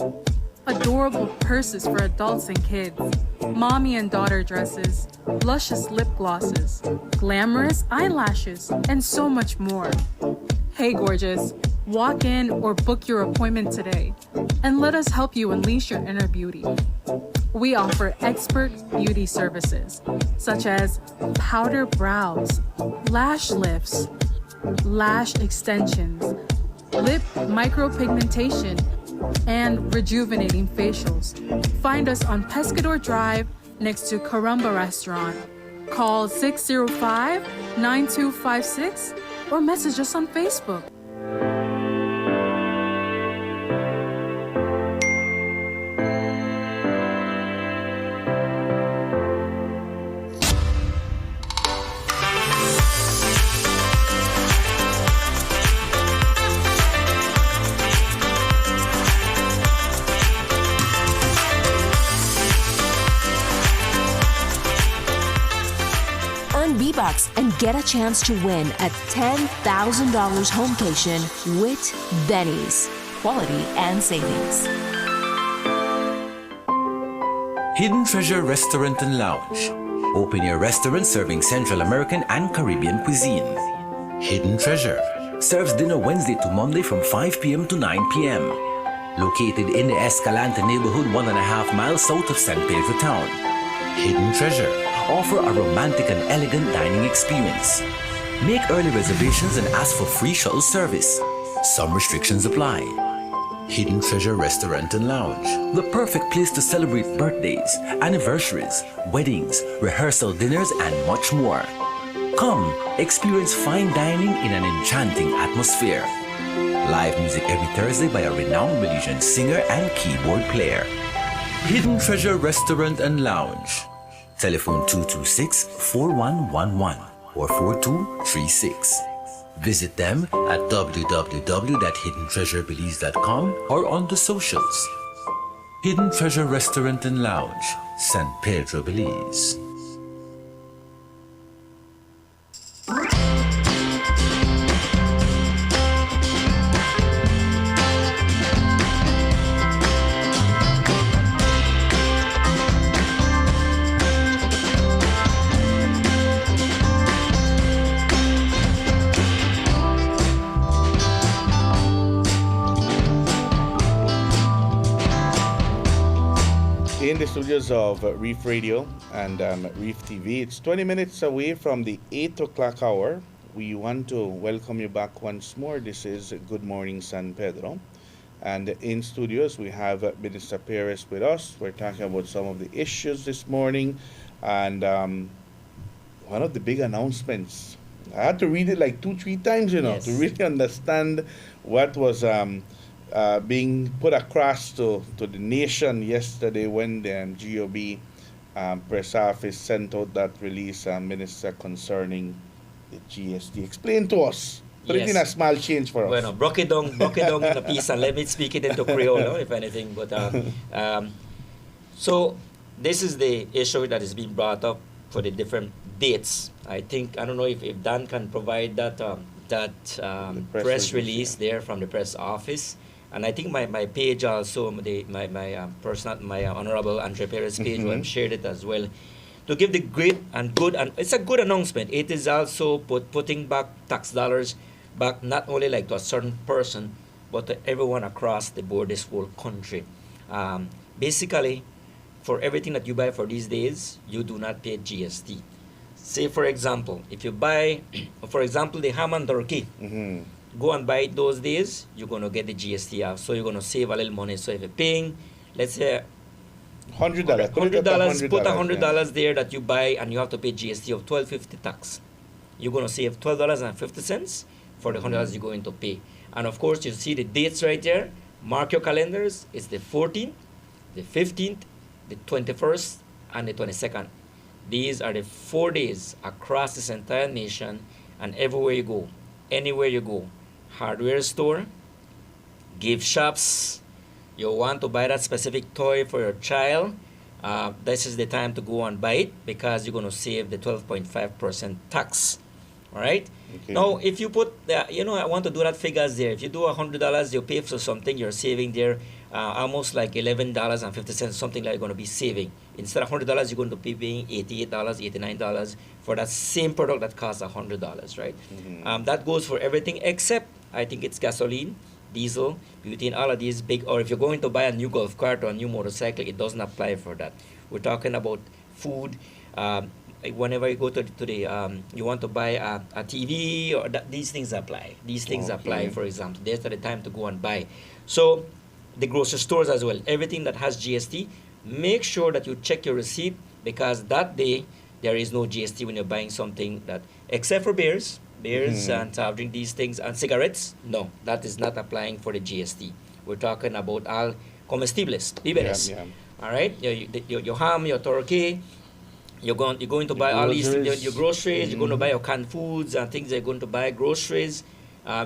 adorable purses for adults and kids, mommy and daughter dresses, luscious lip glosses, glamorous eyelashes, and so much more. Hey, gorgeous, walk in or book your appointment today and let us help you unleash your inner beauty. We offer expert beauty services such as powder brows, lash lifts, lash extensions, lip micropigmentation, and rejuvenating facials. Find us on Pescador Drive next to Caramba Restaurant. Call 605-9256 or message us on Facebook. $10 and get a chance to win a $10,000 homecation with Benny's. Quality and savings. Hidden Treasure Restaurant and Lounge. Open air restaurant serving Central American and Caribbean cuisine. Hidden Treasure serves dinner Wednesday to Monday from 5 p.m. to 9 p.m. Located in the Escalante neighborhood 1.5 miles south of San Pedro town. Hidden Treasure offer a romantic and elegant dining experience. Make early reservations and ask for free shuttle service. Some restrictions apply. Hidden Treasure Restaurant and Lounge, the perfect place to celebrate birthdays, anniversaries, weddings, rehearsal dinners, and much more. Come, experience fine dining in an enchanting atmosphere. Live music every Thursday by a renowned Belizean singer and keyboard player. Hidden Treasure Restaurant and Lounge. Telephone 226-4111 or 4236. Visit them at www.hiddentreasurebelize.com or on the socials. Hidden Treasure Restaurant and Lounge, San Pedro, Belize. In the studios of Reef Radio and Reef TV. It's 20 minutes away from the 8 o'clock hour. We want to welcome you back once more. This is Good Morning San Pedro. And in studios, we have Minister Perez with us. We're talking about some of the issues this morning. And one of the big announcements, I had to read it like 2-3 times, to really understand what was being put across to the nation yesterday when the GOB press office sent out that release, Minister, concerning the GST. Explain to us. Put it in a small change for us. Bueno, broke it down in a piece and let me speak it into Creole, if anything. But so this is the issue that is being brought up for the different dates. I don't know if Dan can provide that press release there from the press office. And I think my page also, my Honorable Andre Perez page, will shared it as well, to give the great and good, and it's a good announcement. It is also putting back tax dollars back not only like to a certain person, but to everyone across the board, this whole country. Basically, for everything that you buy for these days, you do not pay GST. Say, for example, if you buy, for example, the ham and turkey, go and buy it those days, you're going to get the GST off. So you're going to save a little money. So if you're paying, let's say, $100, put $100 there that you buy and you have to pay GST of $12.50 tax. You're going to save $12.50 for the $100 you're going to pay. And of course, you see the dates right there. Mark your calendars. It's the 14th, the 15th, the 21st, and the 22nd. These are the 4 days across this entire nation, and everywhere you go, anywhere you go, hardware store, gift shops, you want to buy that specific toy for your child, this is the time to go and buy it because you're going to save the 12.5% tax. All right? Okay. Now, if you put, I want to do that figures there. If you do $100, you pay for something, you're saving there almost like $11.50, something like you're going to be saving. Instead of $100, you're going to be paying $88, $89 for that same product that costs $100, right? That goes for everything except, I think it's gasoline, diesel, butane, all of these big, or if you're going to buy a new golf cart or a new motorcycle, it doesn't apply for that. We're talking about food. Whenever you go to the, you want to buy a TV, or these things apply. These things apply, for example. There's the time to go and buy. So the grocery stores as well, everything that has GST, make sure that you check your receipt, because that day there is no GST when you're buying something that, except for beers and soft drink, these things, and cigarettes, no, that is not applying for the GST. We're talking about all comestibles, víveres. All right, your ham, your turkey, you're going to buy all these things, your groceries, you're going to buy your canned foods and things you're going to buy, groceries.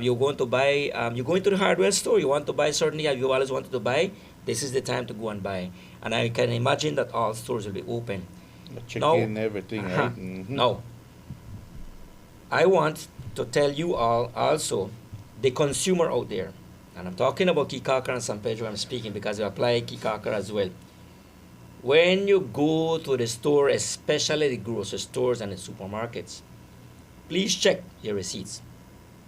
You're going to buy, you're going to the hardware store, you want to buy certainly, you always wanted to buy, this is the time to go and buy. And I can imagine that all stores will be open. Chicken, everything, right? Now, I want to tell you all also, the consumer out there, and I'm talking about Kikaka and San Pedro, I'm speaking because I apply Kikaka as well. When you go to the store, especially the grocery stores and the supermarkets, please check your receipts.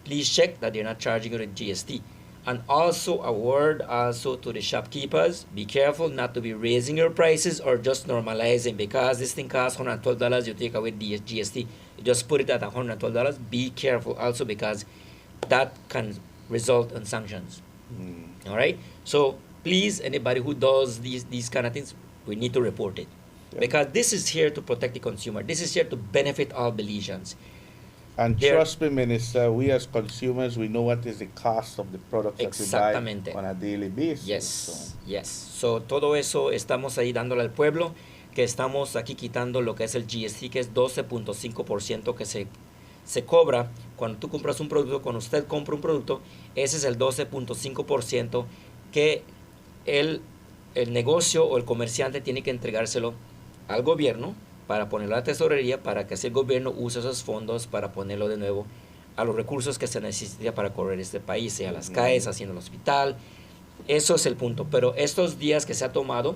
Please check that they're not charging you the GST. And also a word also to the shopkeepers, be careful not to be raising your prices or just normalizing, because this thing costs $112, you take away the GST, you just put it at $112. Be careful also, because that can result in sanctions. All right? So please, anybody who does these kind of things, we need to report it. Because this is here to protect the consumer. This is here to benefit all Belizeans. And trust me, Minister, we as consumers, we know what is the cost of the products that we buy on a daily basis. Yes. So todo eso estamos ahí dándole al pueblo, que estamos aquí quitando lo que es el GST, que es 12.5% que se cobra cuando tú compras un producto, cuando usted compra un producto, ese es el 12.5% que el negocio o el comerciante tiene que entregárselo al gobierno para ponerlo a la tesorería, para que así el gobierno use esos fondos para ponerlo de nuevo a los recursos que se necesita para correr este país, sea las calles, haciendo el hospital. Eso es el punto. Pero estos días que se ha tomado,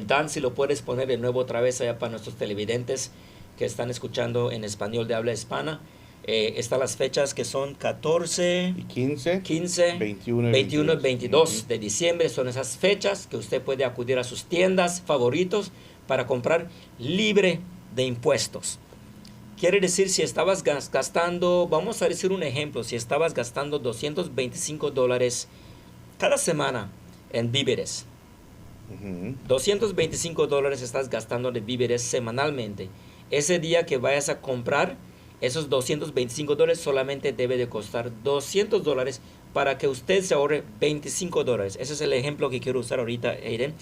Dan, si lo puedes poner de nuevo otra vez allá para nuestros televidentes que están escuchando en español de habla hispana, están las fechas que son 14 y 15, 21 y 22 de diciembre. Son esas fechas que usted puede acudir a sus tiendas favoritos para comprar libre de impuestos. Quiere decir, si estabas gastando, vamos a decir un ejemplo, si estabas gastando $225 cada semana en víveres, $225 estás gastando de víveres semanalmente. Ese día que vayas a comprar esos $225 solamente debe de costar $200 para que usted se ahorre $25. Ese es el ejemplo que quiero usar ahorita, Aiden.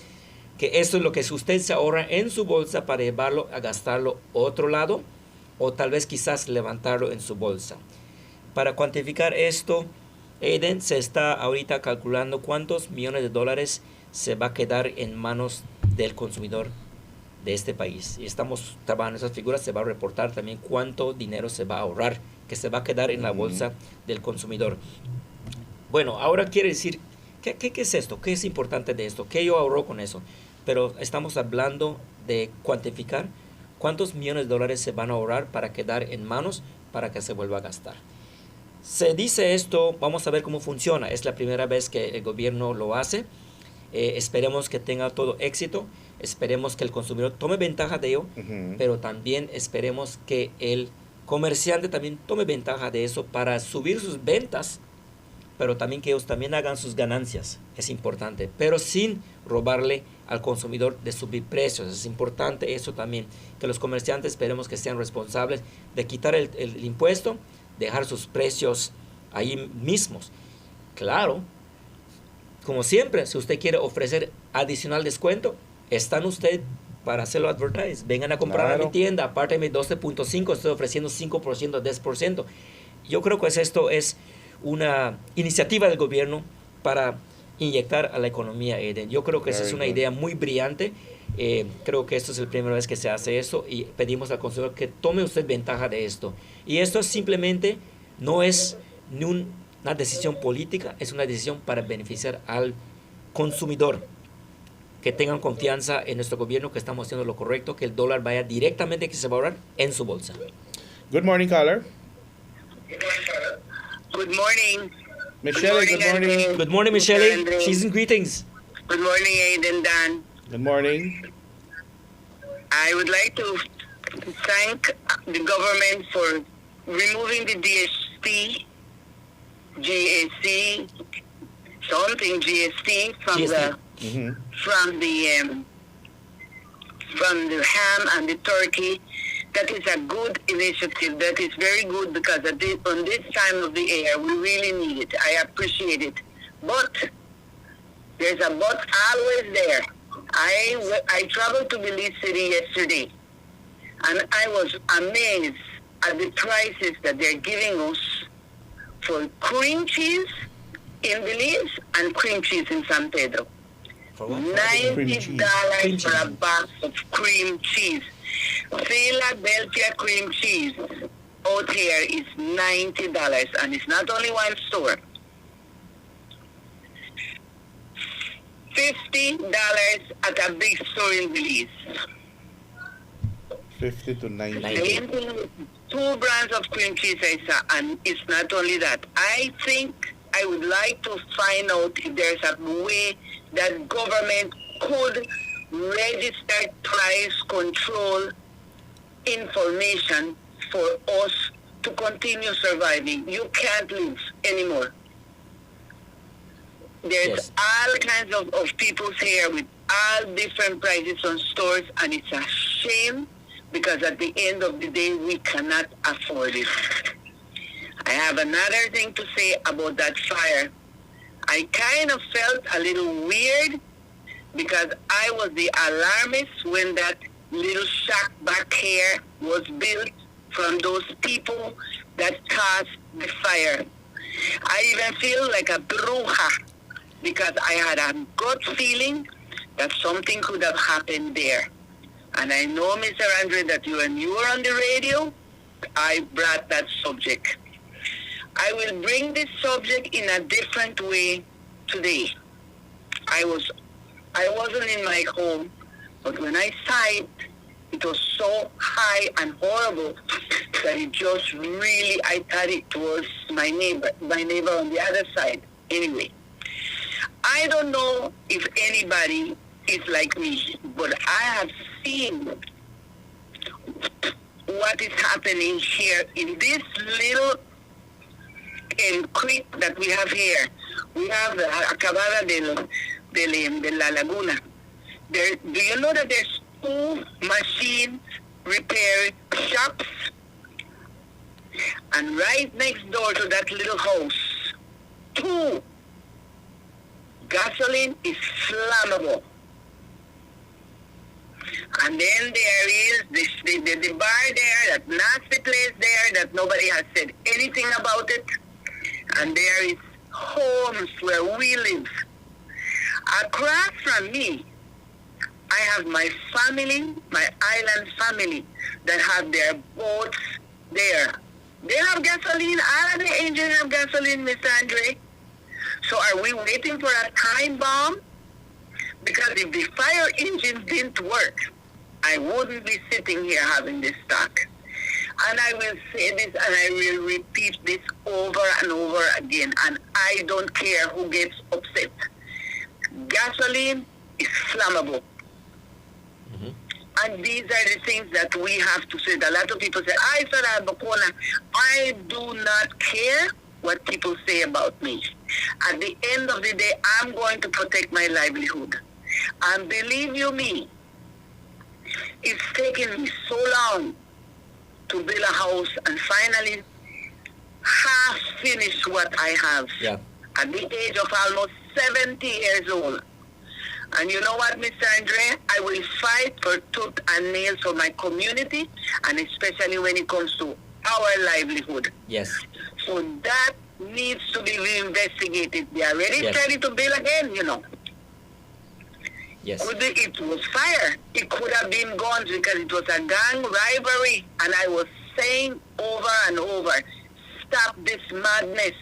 Que esto es lo que usted se ahorra en su bolsa para llevarlo a gastarlo otro lado, o tal vez quizás levantarlo en su bolsa. Para cuantificar esto, Aiden, se está ahorita calculando cuántos millones de dólares se va a quedar en manos del consumidor de este país. Y estamos trabajando esas figuras, se va a reportar también cuánto dinero se va a ahorrar, que se va a quedar en la bolsa del consumidor. Bueno, ahora quiere decir, ¿qué es esto? ¿Qué es importante de esto? ¿Qué yo ahorro con eso? Pero estamos hablando de cuantificar cuántos millones de dólares se van a ahorrar para quedar en manos para que se vuelva a gastar. Se dice esto, vamos a ver cómo funciona. Es la primera vez que el gobierno lo hace. Esperemos que tenga todo éxito. Esperemos que el consumidor tome ventaja de ello, pero también esperemos que el comerciante también tome ventaja de eso para subir sus ventas, pero también que ellos también hagan sus ganancias. Es importante, pero sin robarle al consumidor de subir precios. Es importante eso también, que los comerciantes esperemos que sean responsables de quitar el impuesto, dejar sus precios ahí mismos. Claro, como siempre, si usted quiere ofrecer adicional descuento, están usted para hacerlo advertise. Vengan a comprar a mi tienda, aparte de mi 12.5, estoy ofreciendo 5%, 10%. Yo creo que esto es una iniciativa del gobierno para inyectar a la economía, Eden. Yo creo que esa es una idea muy brillante. Creo que esto es la primera vez que se hace eso y pedimos al consumidor que tome usted ventaja de esto. Y esto simplemente no es ni una decisión política, es una decisión para beneficiar al consumidor, que tengan confianza en nuestro gobierno, que estamos haciendo lo correcto, que el dólar vaya directamente, que se va a ahorrar en su bolsa. Good morning, caller. Good morning. Michelle, good morning. Good morning, Michelle. Season greetings. Good morning, Aiden Dan. Good morning. I would like to thank the government for removing the DST, GST, something GST from GST. From the ham and the turkey. That is a good initiative. That is very good because on this time of the year, we really need it. I appreciate it. But there's a but always there. I traveled to Belize City yesterday, and I was amazed at the prices that they're giving us for cream cheese in Belize and cream cheese in San Pedro. $90 for a box of cream cheese. Philadelphia cream cheese out here is $90, and it's not only one store. $50 at a big store in Belize. 50 to 90. Same thing with 2 brands of cream cheese I saw, and it's not only that. I think I would like to find out if there's a way that government could register price control information for us to continue surviving. You can't live anymore. There's all kinds of people here with all different prices on stores, and it's a shame because at the end of the day, we cannot afford it. I have another thing to say about that fire. I kind of felt a little weird because I was the alarmist when that little shack back here was built from those people that caused the fire. I even feel like a bruja because I had a gut feeling that something could have happened there. And I know, Mr. Andre, that when you were on the radio, I brought that subject. I will bring this subject in a different way today. I wasn't in my home, but when I saw it, it was so high and horrible that it just really, I thought it was my neighbor on the other side. Anyway, I don't know if anybody is like me, but I have seen what is happening here in this little creek that we have here. We have the Acabada de la Laguna. Do you know that there's 2 machine repair shops? And right next door to that little house, 2. Gasoline is flammable. And then there is the bar there, that nasty place there that nobody has said anything about it. And there is homes where we live. Across from me, I have my family, my island family, that have their boats there. They have gasoline. All of the engines have gasoline, Mr. Andre. So are we waiting for a time bomb? Because if the fire engine didn't work, I wouldn't be sitting here having this talk. And I will say this and I will repeat this over and over again. And I don't care who gets upset. Gasoline is flammable. And these are the things that we have to say. A lot of people say, I do not care what people say about me. At the end of the day, I'm going to protect my livelihood. And believe you me, it's taken me so long to build a house and finally half finish what I have. Yeah. At the age of almost 70 years old. And you know what, Mr. Andre? I will fight for tooth and nail for my community, and especially when it comes to our livelihood. Yes. So that needs to be reinvestigated. They are already ready to build again, you know. Yes. It was fire. It could have been guns because it was a gang rivalry. And I was saying over and over, stop this madness.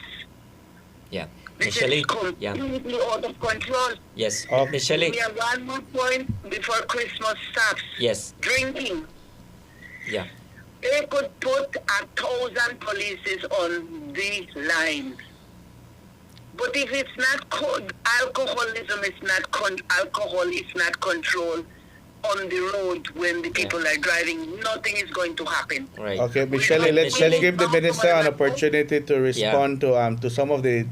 Yeah. This Michelle, is completely out of control. Yes, Michelle. We have one more point before Christmas stops. Yes. Drinking. Yeah. They could put 1,000 polices on the line. But if it's not alcoholism, it's not alcohol is not controlled on the road when the people are driving, nothing is going to happen. Right. Okay, Michelle, let's give the minister an opportunity to respond to some of the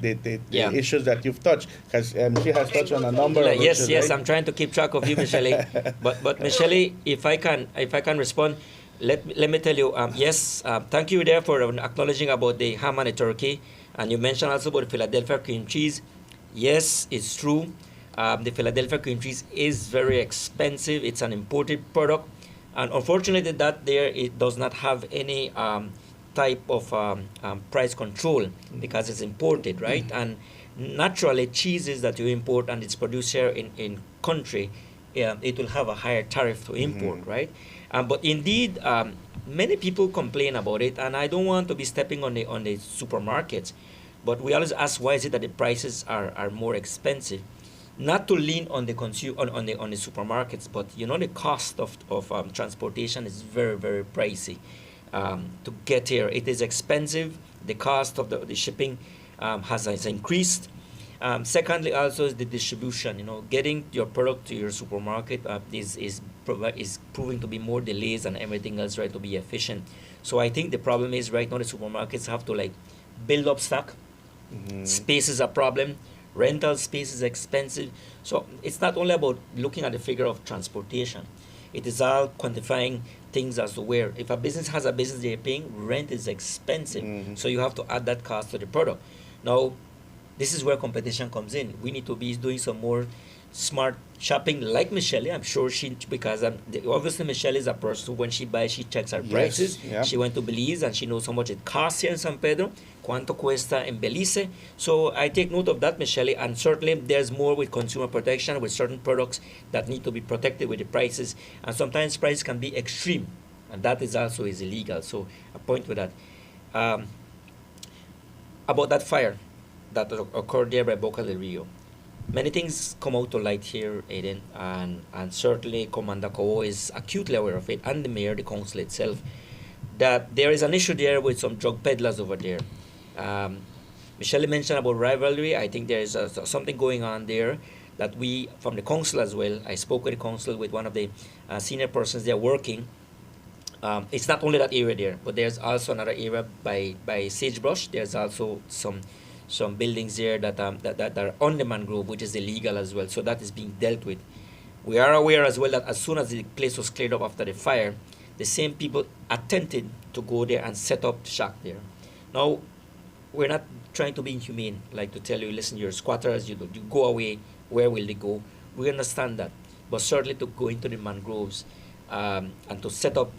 issues that you've touched, because she has touched on a number of yes, issues. yes, right? I'm trying to keep track of you, Michelle. but Michelle, if I can respond, let me tell you, yes, thank you there for acknowledging about the ham and the turkey, and you mentioned also about Philadelphia cream cheese. Yes, it's true. The Philadelphia cream cheese is very expensive. It's an imported product, and unfortunately, that there it does not have any type of price control because it's imported, right? And naturally, cheeses that you import and it's produced here in country, it will have a higher tariff to import, right? But indeed, many people complain about it, and I don't want to be stepping on the supermarkets, but we always ask why is it that the prices are more expensive? Not to lean on the on the supermarkets, but the cost of transportation is very, very pricey to get here. It is expensive. The cost of the shipping has increased. Secondly, also is the distribution. Getting your product to your supermarket is proving to be more delays and everything else, right, to be efficient. So I think the problem is right now the supermarkets have to build up stock. Space is a problem. Rental space is expensive. So it's not only about looking at the figure of transportation. It is all quantifying things as to where. If a business has a business they're paying, rent is expensive. So you have to add that cost to the product. Now, this is where competition comes in. We need to be doing some more smart shopping like Michelle. I'm sure because obviously Michelle is a person when she buys, she checks her prices. Yeah. She went to Belize and she knows how much it costs here in San Pedro. Cuánto cuesta en Belize. So I take note of that, Michelle, and certainly there's more with consumer protection with certain products that need to be protected with the prices, and sometimes prices can be extreme, and that is also illegal. So a point with that. About that fire that occurred there by Boca del Rio. Many things come out to light here, Aiden, and certainly Commander Kowo is acutely aware of it, and the mayor, the council itself, that there is an issue there with some drug peddlers over there. Michelle mentioned about rivalry. I think there is something going on there that we, from the council as well, I spoke with the council with one of the senior persons there working. It's not only that area there, but there's also another area by Sagebrush. There's also some buildings there that are on the mangrove, which is illegal as well. So that is being dealt with. We are aware as well that as soon as the place was cleared up after the fire, the same people attempted to go there and set up shop there. Now, we're not trying to be inhumane, like to tell you, listen, you're squatters, you go away, where will they go? We understand that. But certainly to go into the mangroves and to set up,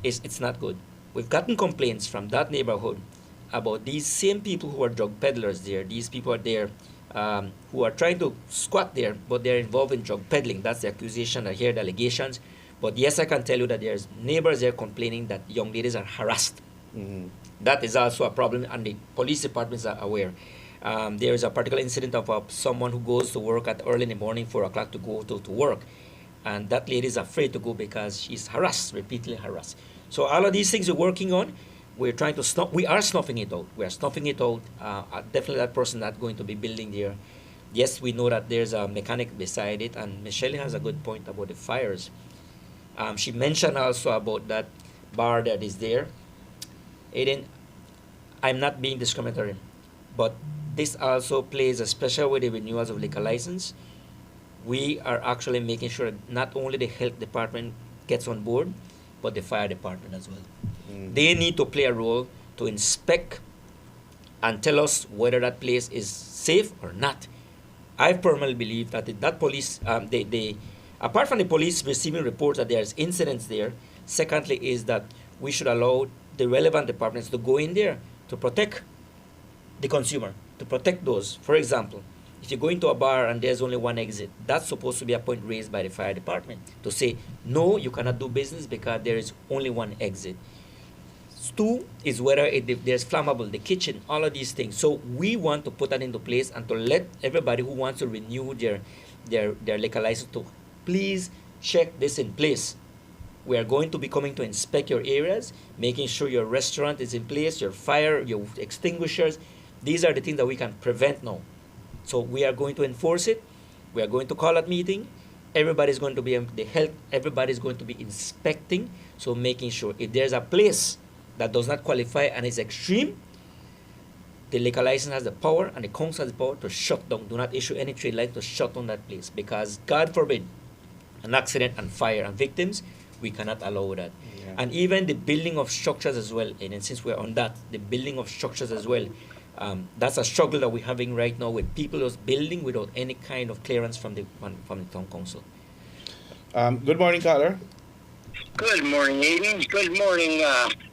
it's not good. We've gotten complaints from that neighborhood about these same people who are drug peddlers there. These people are there who are trying to squat there, but they're involved in drug peddling. That's the accusation. I hear the allegations. But yes, I can tell you that there's neighbors there complaining that young ladies are harassed. That is also a problem, and the police departments are aware. There is a particular incident of someone who goes to work at early in the morning, 4 o'clock to go to work. And that lady is afraid to go because she's harassed, repeatedly harassed. So all of these things we're working on. We're trying to we are snuffing it out. We are snuffing it out. Definitely that person not going to be building there. Yes, we know that there's a mechanic beside it, and Michelle has a good point about the fires. She mentioned also about that bar that is there. Aiden, I'm not being discriminatory, but this also plays a special with the renewals of liquor license. We are actually making sure that not only the health department gets on board, but the fire department as well. They need to play a role to inspect and tell us whether that place is safe or not. I firmly believe that that police, apart from the police receiving reports that there's incidents there, secondly is that we should allow the relevant departments to go in there to protect the consumer, to protect those. For example, if you go into a bar and there's only one exit, that's supposed to be a point raised by the fire department to say, no, you cannot do business because there is only one exit. Two is whether there's flammable, the kitchen, all of these things. So we want to put that into place and to let everybody who wants to renew their liquor license to please check this in place. We are going to be coming to inspect your areas, making sure your restaurant is in place, your fire, your extinguishers. These are the things that we can prevent now. So we are going to enforce it. We are going to call that meeting. Everybody's going to be everybody's going to be inspecting. So making sure if there's a place that does not qualify and is extreme, the liquor license has the power and the council has the power to shut down. Do not issue any trade license to shut down that place, because God forbid an accident and fire and victims, we cannot allow that. Yeah. And even the building of structures as well, and since we're on that, the building of structures as well, that's a struggle that we're having right now with people just building without any kind of clearance from the town council. Good morning, caller. Good morning, Aiden. Good morning,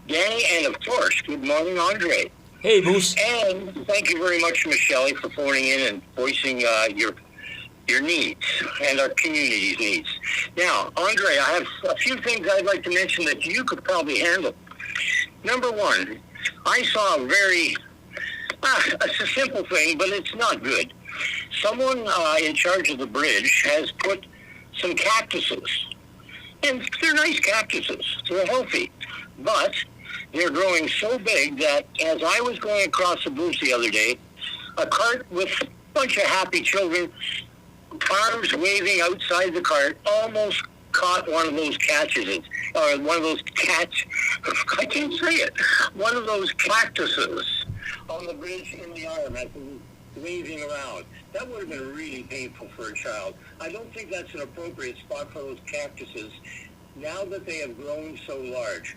Danny, and of course, good morning, Andre. Hey, Bruce. And thank you very much, Michelle, for phoning in and voicing your needs and our community's needs. Now, Andre, I have a few things I'd like to mention that you could probably handle. Number one, I saw it's a simple thing, but it's not good. Someone in charge of the bridge has put some cactuses. And they're nice cactuses. They're healthy. But they're growing so big that as I was going across the bridge the other day, a cart with a bunch of happy children, arms waving outside the cart, almost caught one of those cactuses, or one of those I can't say it, one of those cactuses on the bridge in the arm as it was waving around. That would have been really painful for a child. I don't think that's an appropriate spot for those cactuses now that they have grown so large.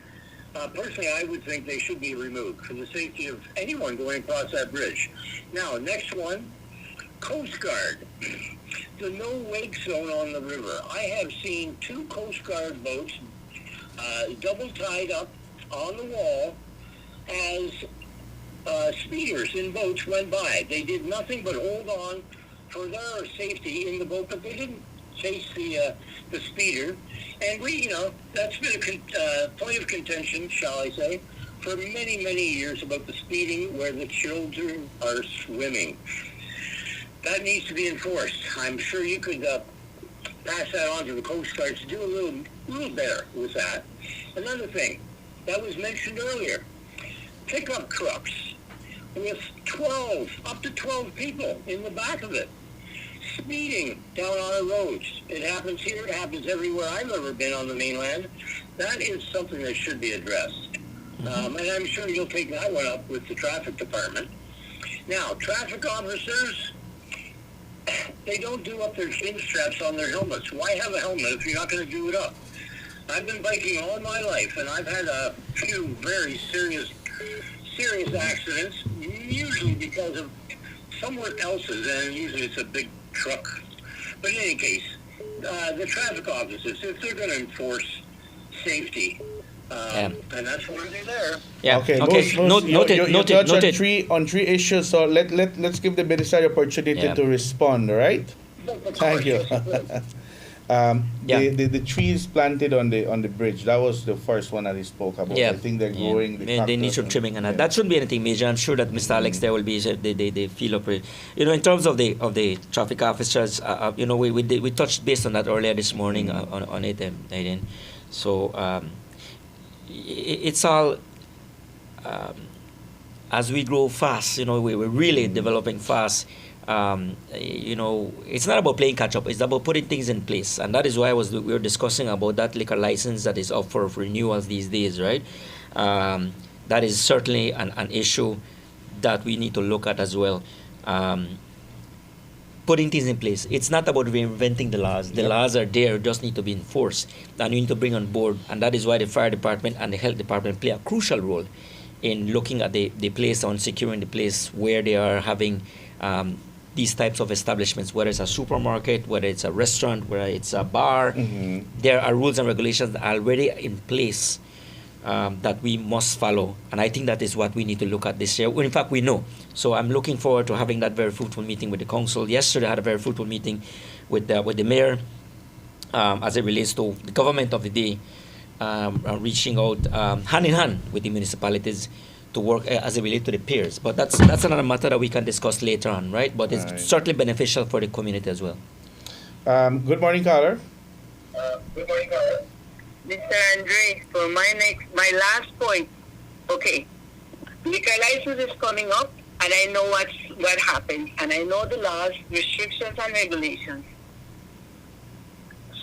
Personally, I would think they should be removed for the safety of anyone going across that bridge. Now, next one, Coast Guard. The no-wake zone on the river. I have seen 2 Coast Guard boats double tied up on the wall as speeders in boats went by. They did nothing but hold on for their safety in the boat, but they didn't chase the speeder. And that's been a point of contention, shall I say, for many, many years about the speeding where the children are swimming. That needs to be enforced. I'm sure you could pass that on to the Coast Guard to do a little better with that. Another thing that was mentioned earlier, pickup trucks with up to 12 people in the back of it, speeding down on our roads. It happens here. It happens everywhere I've ever been on the mainland. That is something that should be addressed. And I'm sure you'll take that one up with the traffic department. Now, traffic officers, they don't do up their chin straps on their helmets. Why have a helmet if you're not going to do it up? I've been biking all my life, and I've had a few very serious accidents, usually because of someone else's, and usually it's a big truck. But in any case, the traffic officers, if they're going to enforce safety, and that's what I do there. Yeah. Okay. Noted. You touched on three issues, so let's give the minister the opportunity to respond. All right. Thank you. The trees planted on the bridge, that was the first one that he spoke about. I think they're growing. They need some trimming, and that shouldn't be anything major. I'm sure that Mr. Alex there will be. They feel up. In terms of the traffic officers, we touched base on that earlier this morning on it. So it's all as we grow fast. We're really developing fast. It's not about playing catch up. It's about putting things in place, and that is why we were discussing about that liquor license that is up for renewals these days, right? That is certainly an issue that we need to look at as well. Putting things in place. It's not about reinventing the laws. The laws are there, just need to be enforced, and we need to bring on board. And that is why the fire department and the health department play a crucial role in looking at the place, on securing the place where they are having these types of establishments, whether it's a supermarket, whether it's a restaurant, whether it's a bar. There are rules and regulations already in place that we must follow, and I think that is what we need to look at this year. Well, in fact, we know. So I'm looking forward to having that very fruitful meeting with the council. Yesterday I had a very fruitful meeting with the mayor as it relates to the government of the day, reaching out hand in hand with the municipalities to work as it relates to the peers. But that's another matter that we can discuss later on, right? But it's certainly beneficial for the community as well. Good morning, caller. Good morning, Carl. Mr. Andre, for my last point. Okay, liquor license is coming up, and I know what happened, and I know the laws, restrictions, and regulations.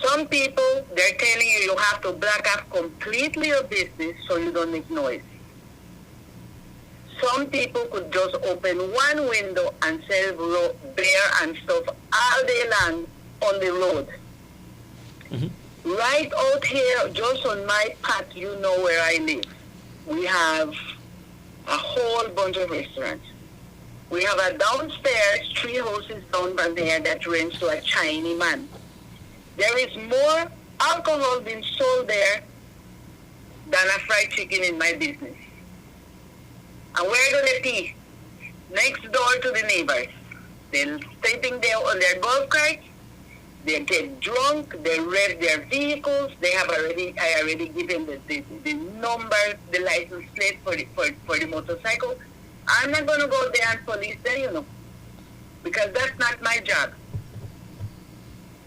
Some people, they're telling you you have to block off completely your business so you don't make noise. Some people could just open one window and sell beer and stuff all day long on the road. Right out here, just on my path, you know where I live, we have a whole bunch of restaurants. We have a downstairs, 3 houses down from there that rents to a Chinese man. There is more alcohol being sold there than a fried chicken in my business. And where do they pee? Next door to the neighbors. They're sitting there on their golf carts. They get drunk. They rev their vehicles. I already given the number, the license plate for the motorcycle. I'm not going to go there and police them, because that's not my job.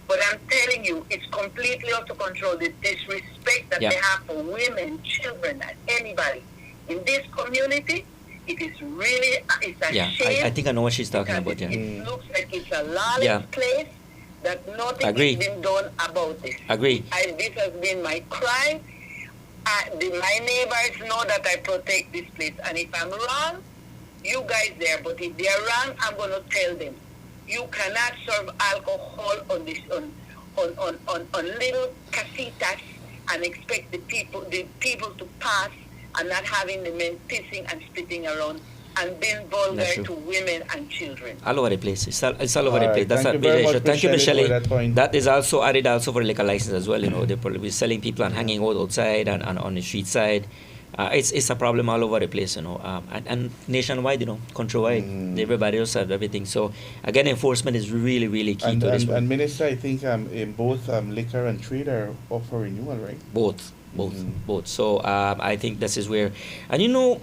But I'm telling you, it's completely out of control. The disrespect that they have for women, children, and anybody in this community, it is really, it's a shame. I think I know what she's talking about. It looks like it's a lawless place that nothing has been done about this. Agree. This has been my crime. My neighbors know that I protect this place. And if I'm wrong, you guys there. But if they're wrong, I'm going to tell them. You cannot serve alcohol on little casitas and expect the people to pass and not having the men pissing and spitting around and being vulgar to women and children. All over the place. It's all over the place. That's Thank a you very major much, issue. Thank you, Michelle, Michelle. for that point. That is also added also for liquor license as well. They're probably selling people and hanging out outside and on the street side. It's a problem all over the place, and nationwide, countrywide. Everybody else has everything. So again, enforcement is really, really key to this one. And Minister, I think in both liquor and trade are up for renewal, right? Both. So I think this is where, and you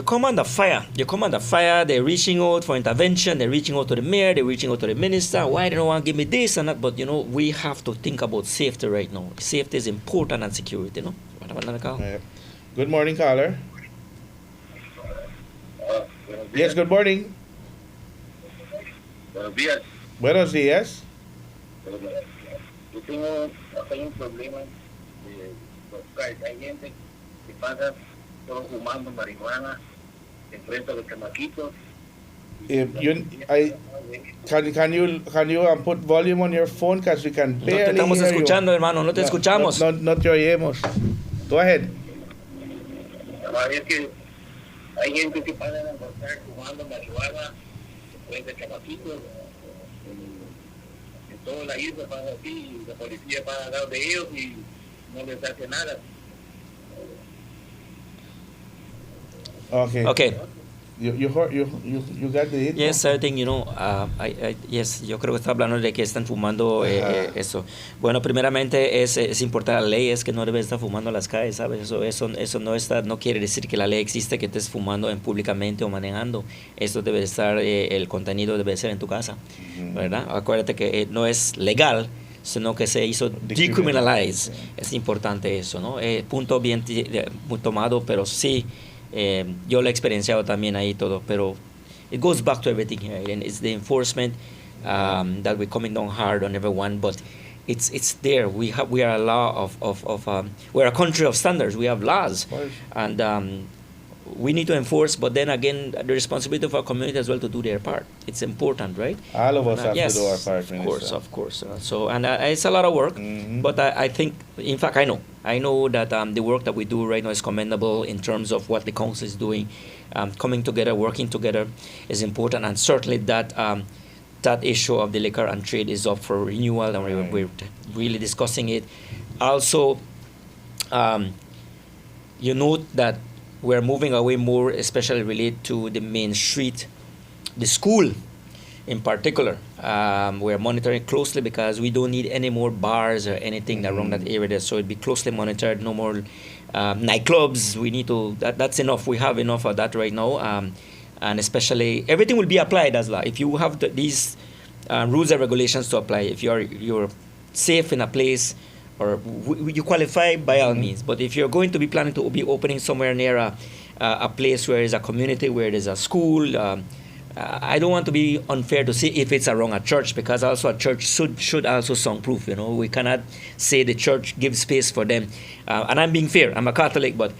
come under fire. They're reaching out for intervention. They're reaching out to the mayor. They're reaching out to the minister. Why they don't want to give me this and that? But we have to think about safety right now. Safety is important and security. What about another call? Good morning, caller. Yes, good morning. Buenos días. Buenos días. Yo tengo un problema de los carros. Hay gente que pasa solo fumando marihuana enfrente a los chamaquitos. Can you put volume on your phone, because we can barely No te estamos hear escuchando, you. hermano. No te escuchamos. No te oímos. Go ahead. Es que hay gente que pasa en los carros fumando marihuana enfrente a chamaquitos. En toda la isla pasa así, y la policía pasa al lado de ellos y no les hace nada. Okay. You got the hit? Yes, I think, yes, yo creo que está hablando de que están fumando eso. Bueno, primeramente es importante la ley, es que no debes estar fumando en las calles, ¿sabes? Eso no quiere decir que la ley existe, que estés fumando públicamente o manejando. Eso debe estar, el contenido debe ser en tu casa, ¿verdad? Acuérdate que no es legal, sino que se hizo decriminalize. Es importante eso, ¿no? Punto bien tomado, pero sí. Yo lo he experienciado también ahí todo, pero it goes back to everything here, and it's the enforcement that we're coming down hard on everyone, but it's there. We are a law we're a country of standards. We have laws, and we need to enforce. But then again, the responsibility of our community as well to do their part. It's important, right? All of us have yes, to do our part, Minister. Of course. So it's a lot of work, but I think, in fact, I know that the work that we do right now is commendable in terms of what the council is doing. Coming together, working together is important, and certainly that issue of the liquor and trade is up for renewal, and we're really discussing it. Also, you note that we're moving away more, especially related to the main street, the school. in particular. We're monitoring closely because we don't need any more bars or anything around that area there. So it'd be closely monitored. No more nightclubs. We need to. That's enough. We have enough of that right now. And especially everything will be applied as well. If you have these rules and regulations to apply, if you're safe in a place, or you qualify by all means. But if you're going to be planning to be opening somewhere near a place where there's a community, where there's a school, I don't want to be unfair to say if it's around a church, because also a church should also soundproof. You know, we cannot say the church gives space for them. And I'm being fair. I'm a Catholic, but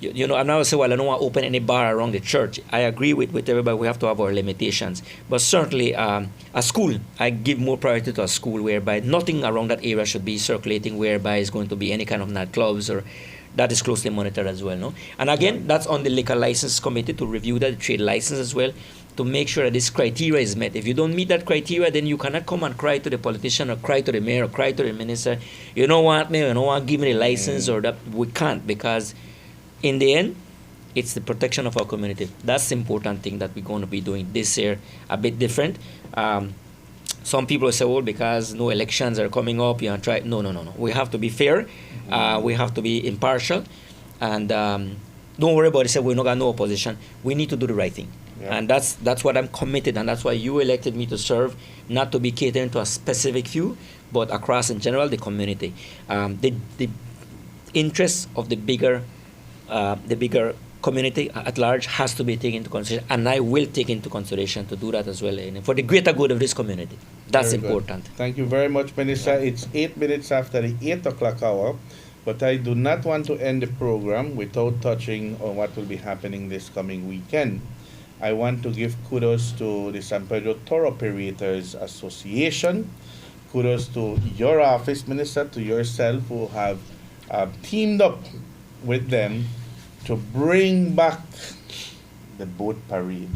you know, I'm not saying, well, I don't want to open any bar around the church. I agree with everybody. We have to have our limitations. But certainly, a school, I give more priority to a school whereby nothing around that area should be circulating, whereby it's going to be any kind of nightclubs, or that is closely monitored as well. No, and again, that's on the liquor license committee to review that, trade license as well, to make sure that this criteria is met. If you don't meet that criteria, then you cannot come and cry to the politician, or cry to the mayor, or cry to the minister. You don't want me, you don't want to give me the license, or that. We can't, because in the end, it's the protection of our community. That's the important thing that we're going to be doing this year, a bit different. Some people say, well, because no elections are coming up, you know, try. No. We have to be fair. We have to be impartial. And don't worry about it. Say, we're not got no opposition. We need to do the right thing. Yeah. And that's what I'm committed, and that's why you elected me to serve, not to be catering to a specific few, but across in general the community. The interests of the bigger community at large has to be taken into consideration, and I will take into consideration to do that as well, for the greater good of this community. That's very important. Thank you very much, Minister. It's 8 minutes after the 8 o'clock hour, but I do not want to end the program without touching on what will be happening this coming weekend. I want to give kudos to the San Pedro Tour Operators Association. Kudos to your office, Minister, to yourself, who have teamed up with them to bring back the boat parade.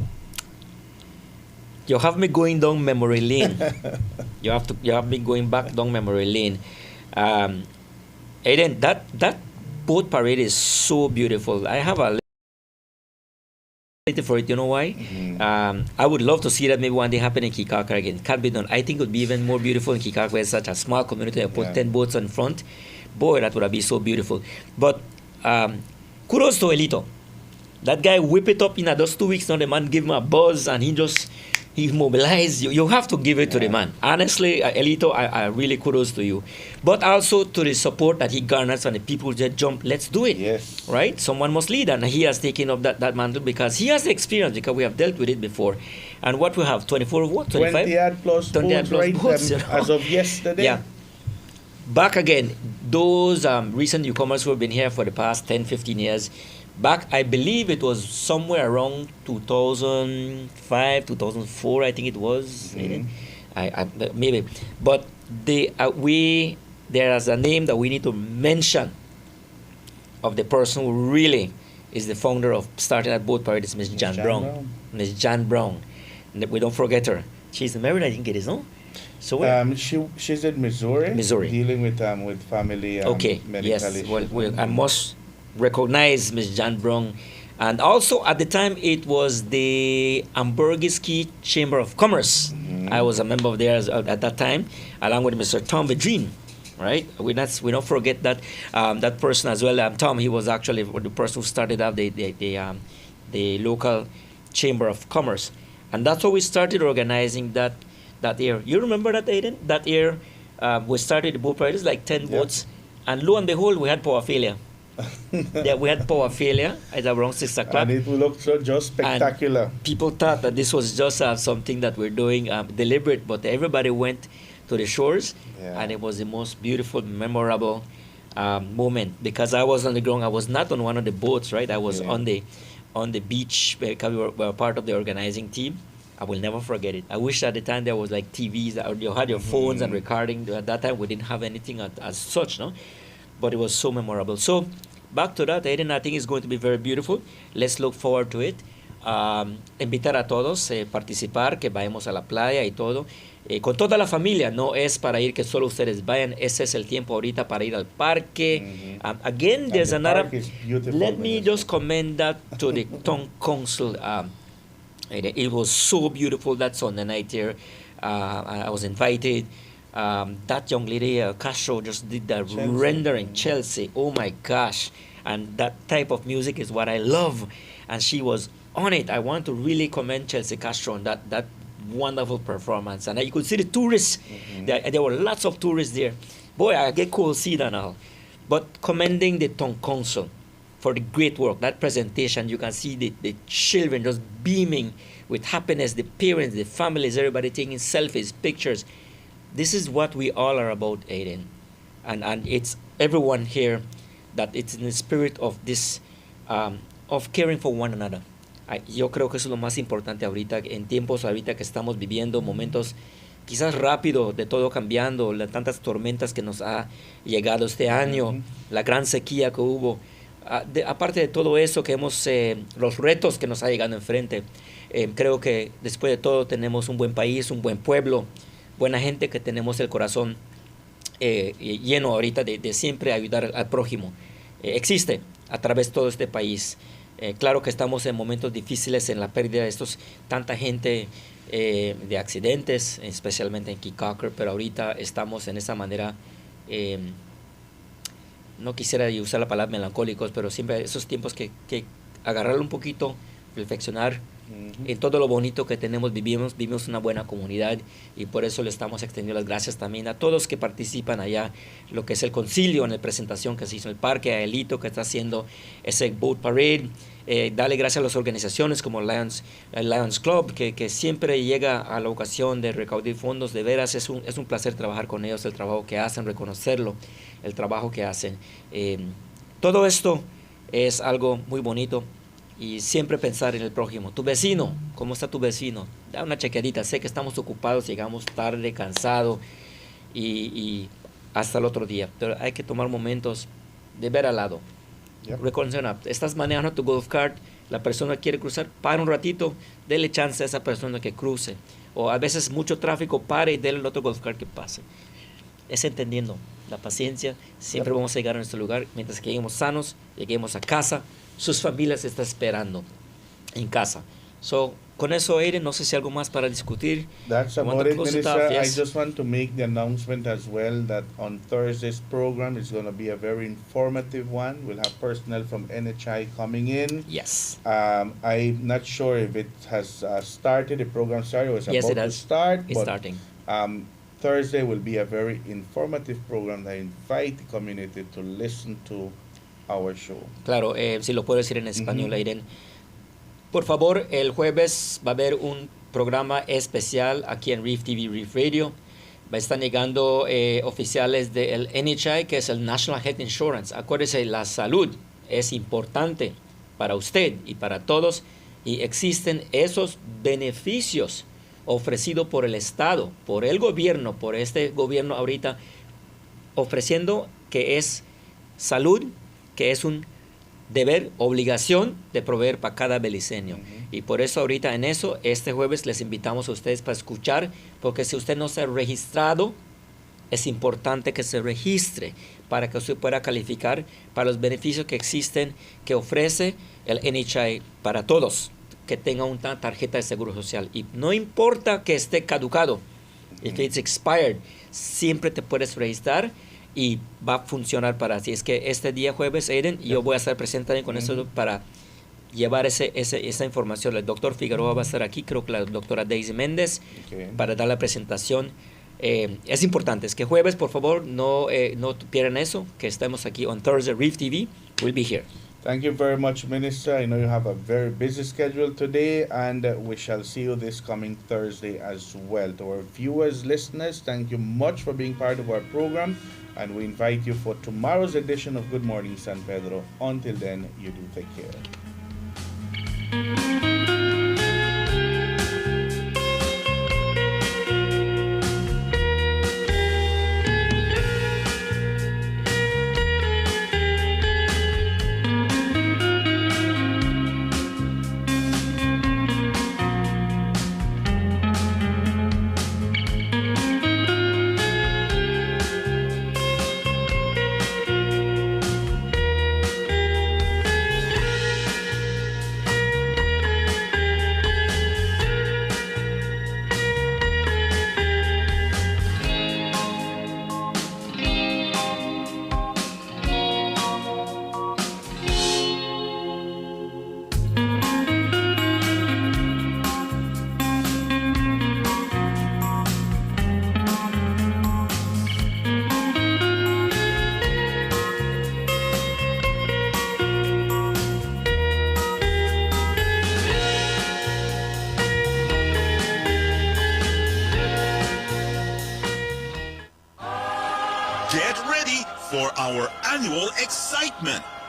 You have me going down memory lane. You have me going back down memory lane. Aiden, that boat parade is so beautiful. I have a for it. You know why? I would love to see that maybe one day happen in Kikaka again. Can't be done. I think it would be even more beautiful in Kikaka, where it's such a small community and put 10 boats in front. Boy, that would be so beautiful. But kudos to Elito. That guy whip it up in those 2 weeks. Now the man give him a buzz, and he mobilized. You have to give it to the man. Honestly, Elito, I really kudos to you. But also to the support that he garners, and the people just jump, let's do it. Yes. Right? Someone must lead, and he has taken up that mantle because he has the experience, because we have dealt with it before. And what we have, 24 of what? 25? 20 plus 20 boats, right? Boats, you know? As of yesterday. Yeah. Back again, those recent newcomers who have been here for the past 10, 15 years, back, I believe it was somewhere around 2005, 2004, I think it was. I maybe. But there is a name that we need to mention of the person who really is the founder of starting that boat parade. Is Miss Jan Brown. Miss Jan Brown. We don't forget her. She's married, I think it is, no? So she's in Missouri. Dealing with family medical issues. Well, I must recognize Miss Jan Brown. And also at the time it was the Ambergiski Chamber of Commerce. I was a member of theirs at that time, along with Mr. Tom Vedrine. Right? We don't forget that that person as well. Tom, he was actually the person who started up the local Chamber of Commerce. And that's how we started organizing that year. You remember that, Aiden? That year we started the boat parades, like 10 boats, and lo and behold, we had power failure. We had power failure at around 6 o'clock. And it looked just spectacular. And people thought that this was just something that we're doing deliberate, but everybody went to the shores, and it was the most beautiful, memorable moment, because I was on the ground. I was not on one of the boats, right? I was on the beach, because we were part of the organizing team. I will never forget it. I wish at the time there was like TVs, or you had your phones and recording. At that time we didn't have anything as such, no? But it was so memorable. So back to that, Aiden, I think it's going to be very beautiful. Let's look forward to it. Invitar a todos a participar, que vayamos a la playa y todo. Con toda la familia, no es para ir que solo ustedes vayan. Ese es el tiempo ahorita para ir al parque. Again, there's another. Let me just commend that to the town council It was so beautiful that Sunday night here. I was invited. That young lady, Castro, just did that rendering, Chelsea. Oh my gosh. And that type of music is what I love. And she was on it. I want to really commend Chelsea Castro on that wonderful performance. And you could see the tourists. There were lots of tourists there. Boy, I get cold see that now. But commending the town council for the great work. That presentation, you can see the children just beaming with happiness, the parents, the families, everybody taking selfies, pictures. This is what we all are about, Aiden. And it's everyone here that it's in the spirit of this, of caring for one another. Yo creo que eso es lo más importante ahorita, en tiempos ahorita que estamos viviendo, momentos quizás rápido, de todo cambiando, las tantas tormentas que nos ha llegado este año, la gran sequía que hubo. Aparte de todo eso, que hemos, los retos que nos ha llegado enfrente, creo que después de todo tenemos un buen país, un buen pueblo, buena gente, que tenemos el corazón lleno ahorita de siempre ayudar al prójimo. Existe a través de todo este país. Claro que estamos en momentos difíciles en la pérdida de tanta gente, de accidentes, especialmente en Key-Cocker, pero ahorita estamos en esa manera, no quisiera usar la palabra melancólicos, pero siempre esos tiempos que agarrarlo un poquito, reflexionar en todo lo bonito que tenemos, vivimos una buena comunidad, y por eso le estamos extendiendo las gracias también a todos que participan allá, lo que es el concilio, en la presentación que se hizo en el parque, a Elito que está haciendo ese boat parade. Darle gracias a las organizaciones como el Lions Club, que siempre llega a la ocasión de recaudar fondos. De veras es un placer trabajar con ellos, el trabajo que hacen, reconocerlo, el trabajo que hacen. Todo esto es algo muy bonito, y siempre pensar en el prójimo. Tu vecino, ¿cómo está tu vecino? Da una chequeadita. Sé que estamos ocupados, llegamos tarde, cansados, y hasta el otro día, pero hay que tomar momentos de ver al lado. Reconocer, estás manejando tu golf cart, la persona quiere cruzar, para un ratito, dele chance a esa persona que cruce. O a veces mucho tráfico, pare y dele el otro golf cart que pase. Es entendiendo la paciencia. Siempre vamos a llegar a nuestro lugar mientras que lleguemos sanos, lleguemos a casa. Sus familias están esperando en casa. Con eso, Aiden, no sé si algo más para discutir. That's about it, Minister. I just want to make the announcement as well that on Thursday's program is going to be a very informative one. We'll have personnel from NHI coming in. Yes. I'm not sure if it has started. The program started. It was about to start. It's starting. Thursday will be a very informative program that invite the community to listen to our show. Claro, si lo puedo decir en español, Aiden. Por favor, el jueves va a haber un programa especial aquí en Reef TV, Reef Radio. Están llegando oficiales del NHI, que es el National Health Insurance. Acuérdese, la salud es importante para usted y para todos, y existen esos beneficios ofrecidos por el Estado, por el gobierno, por este gobierno ahorita, ofreciendo que es salud, que es un deber, obligación de proveer para cada beliceño. Y por eso ahorita en eso, este jueves les invitamos a ustedes para escuchar, porque si usted no se ha registrado, es importante que se registre para que usted pueda calificar para los beneficios que existen, que ofrece el NHI para todos, que tenga una tarjeta de seguro social. Y no importa que esté caducado, if it's expired, siempre te puedes registrar y va a funcionar para ti. Es que este día jueves, Aiden, yo voy a estar presente también con eso para llevar esa información. El doctor Figueroa va a estar aquí, creo que la doctora Daisy Méndez, para dar la presentación. Es importante, es que jueves, por favor, no pierdan eso, que estemos aquí on Thursday, Reef TV, we'll be here. Thank you very much, Minister. I know you have a very busy schedule today, and we shall see you this coming Thursday as well. To our viewers, listeners, thank you much for being part of our program, and we invite you for tomorrow's edition of Good Morning San Pedro. Until then, you do take care.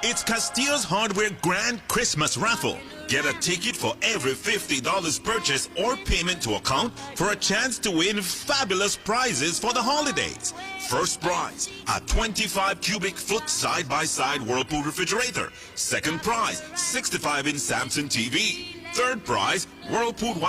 It's Castillo's Hardware Grand Christmas Raffle. Get a ticket for every $50 purchase or payment to account for a chance to win fabulous prizes for the holidays. First prize, a 25 cubic foot side-by-side Whirlpool refrigerator. Second prize, 65-inch Samsung TV. Third prize, Whirlpool washing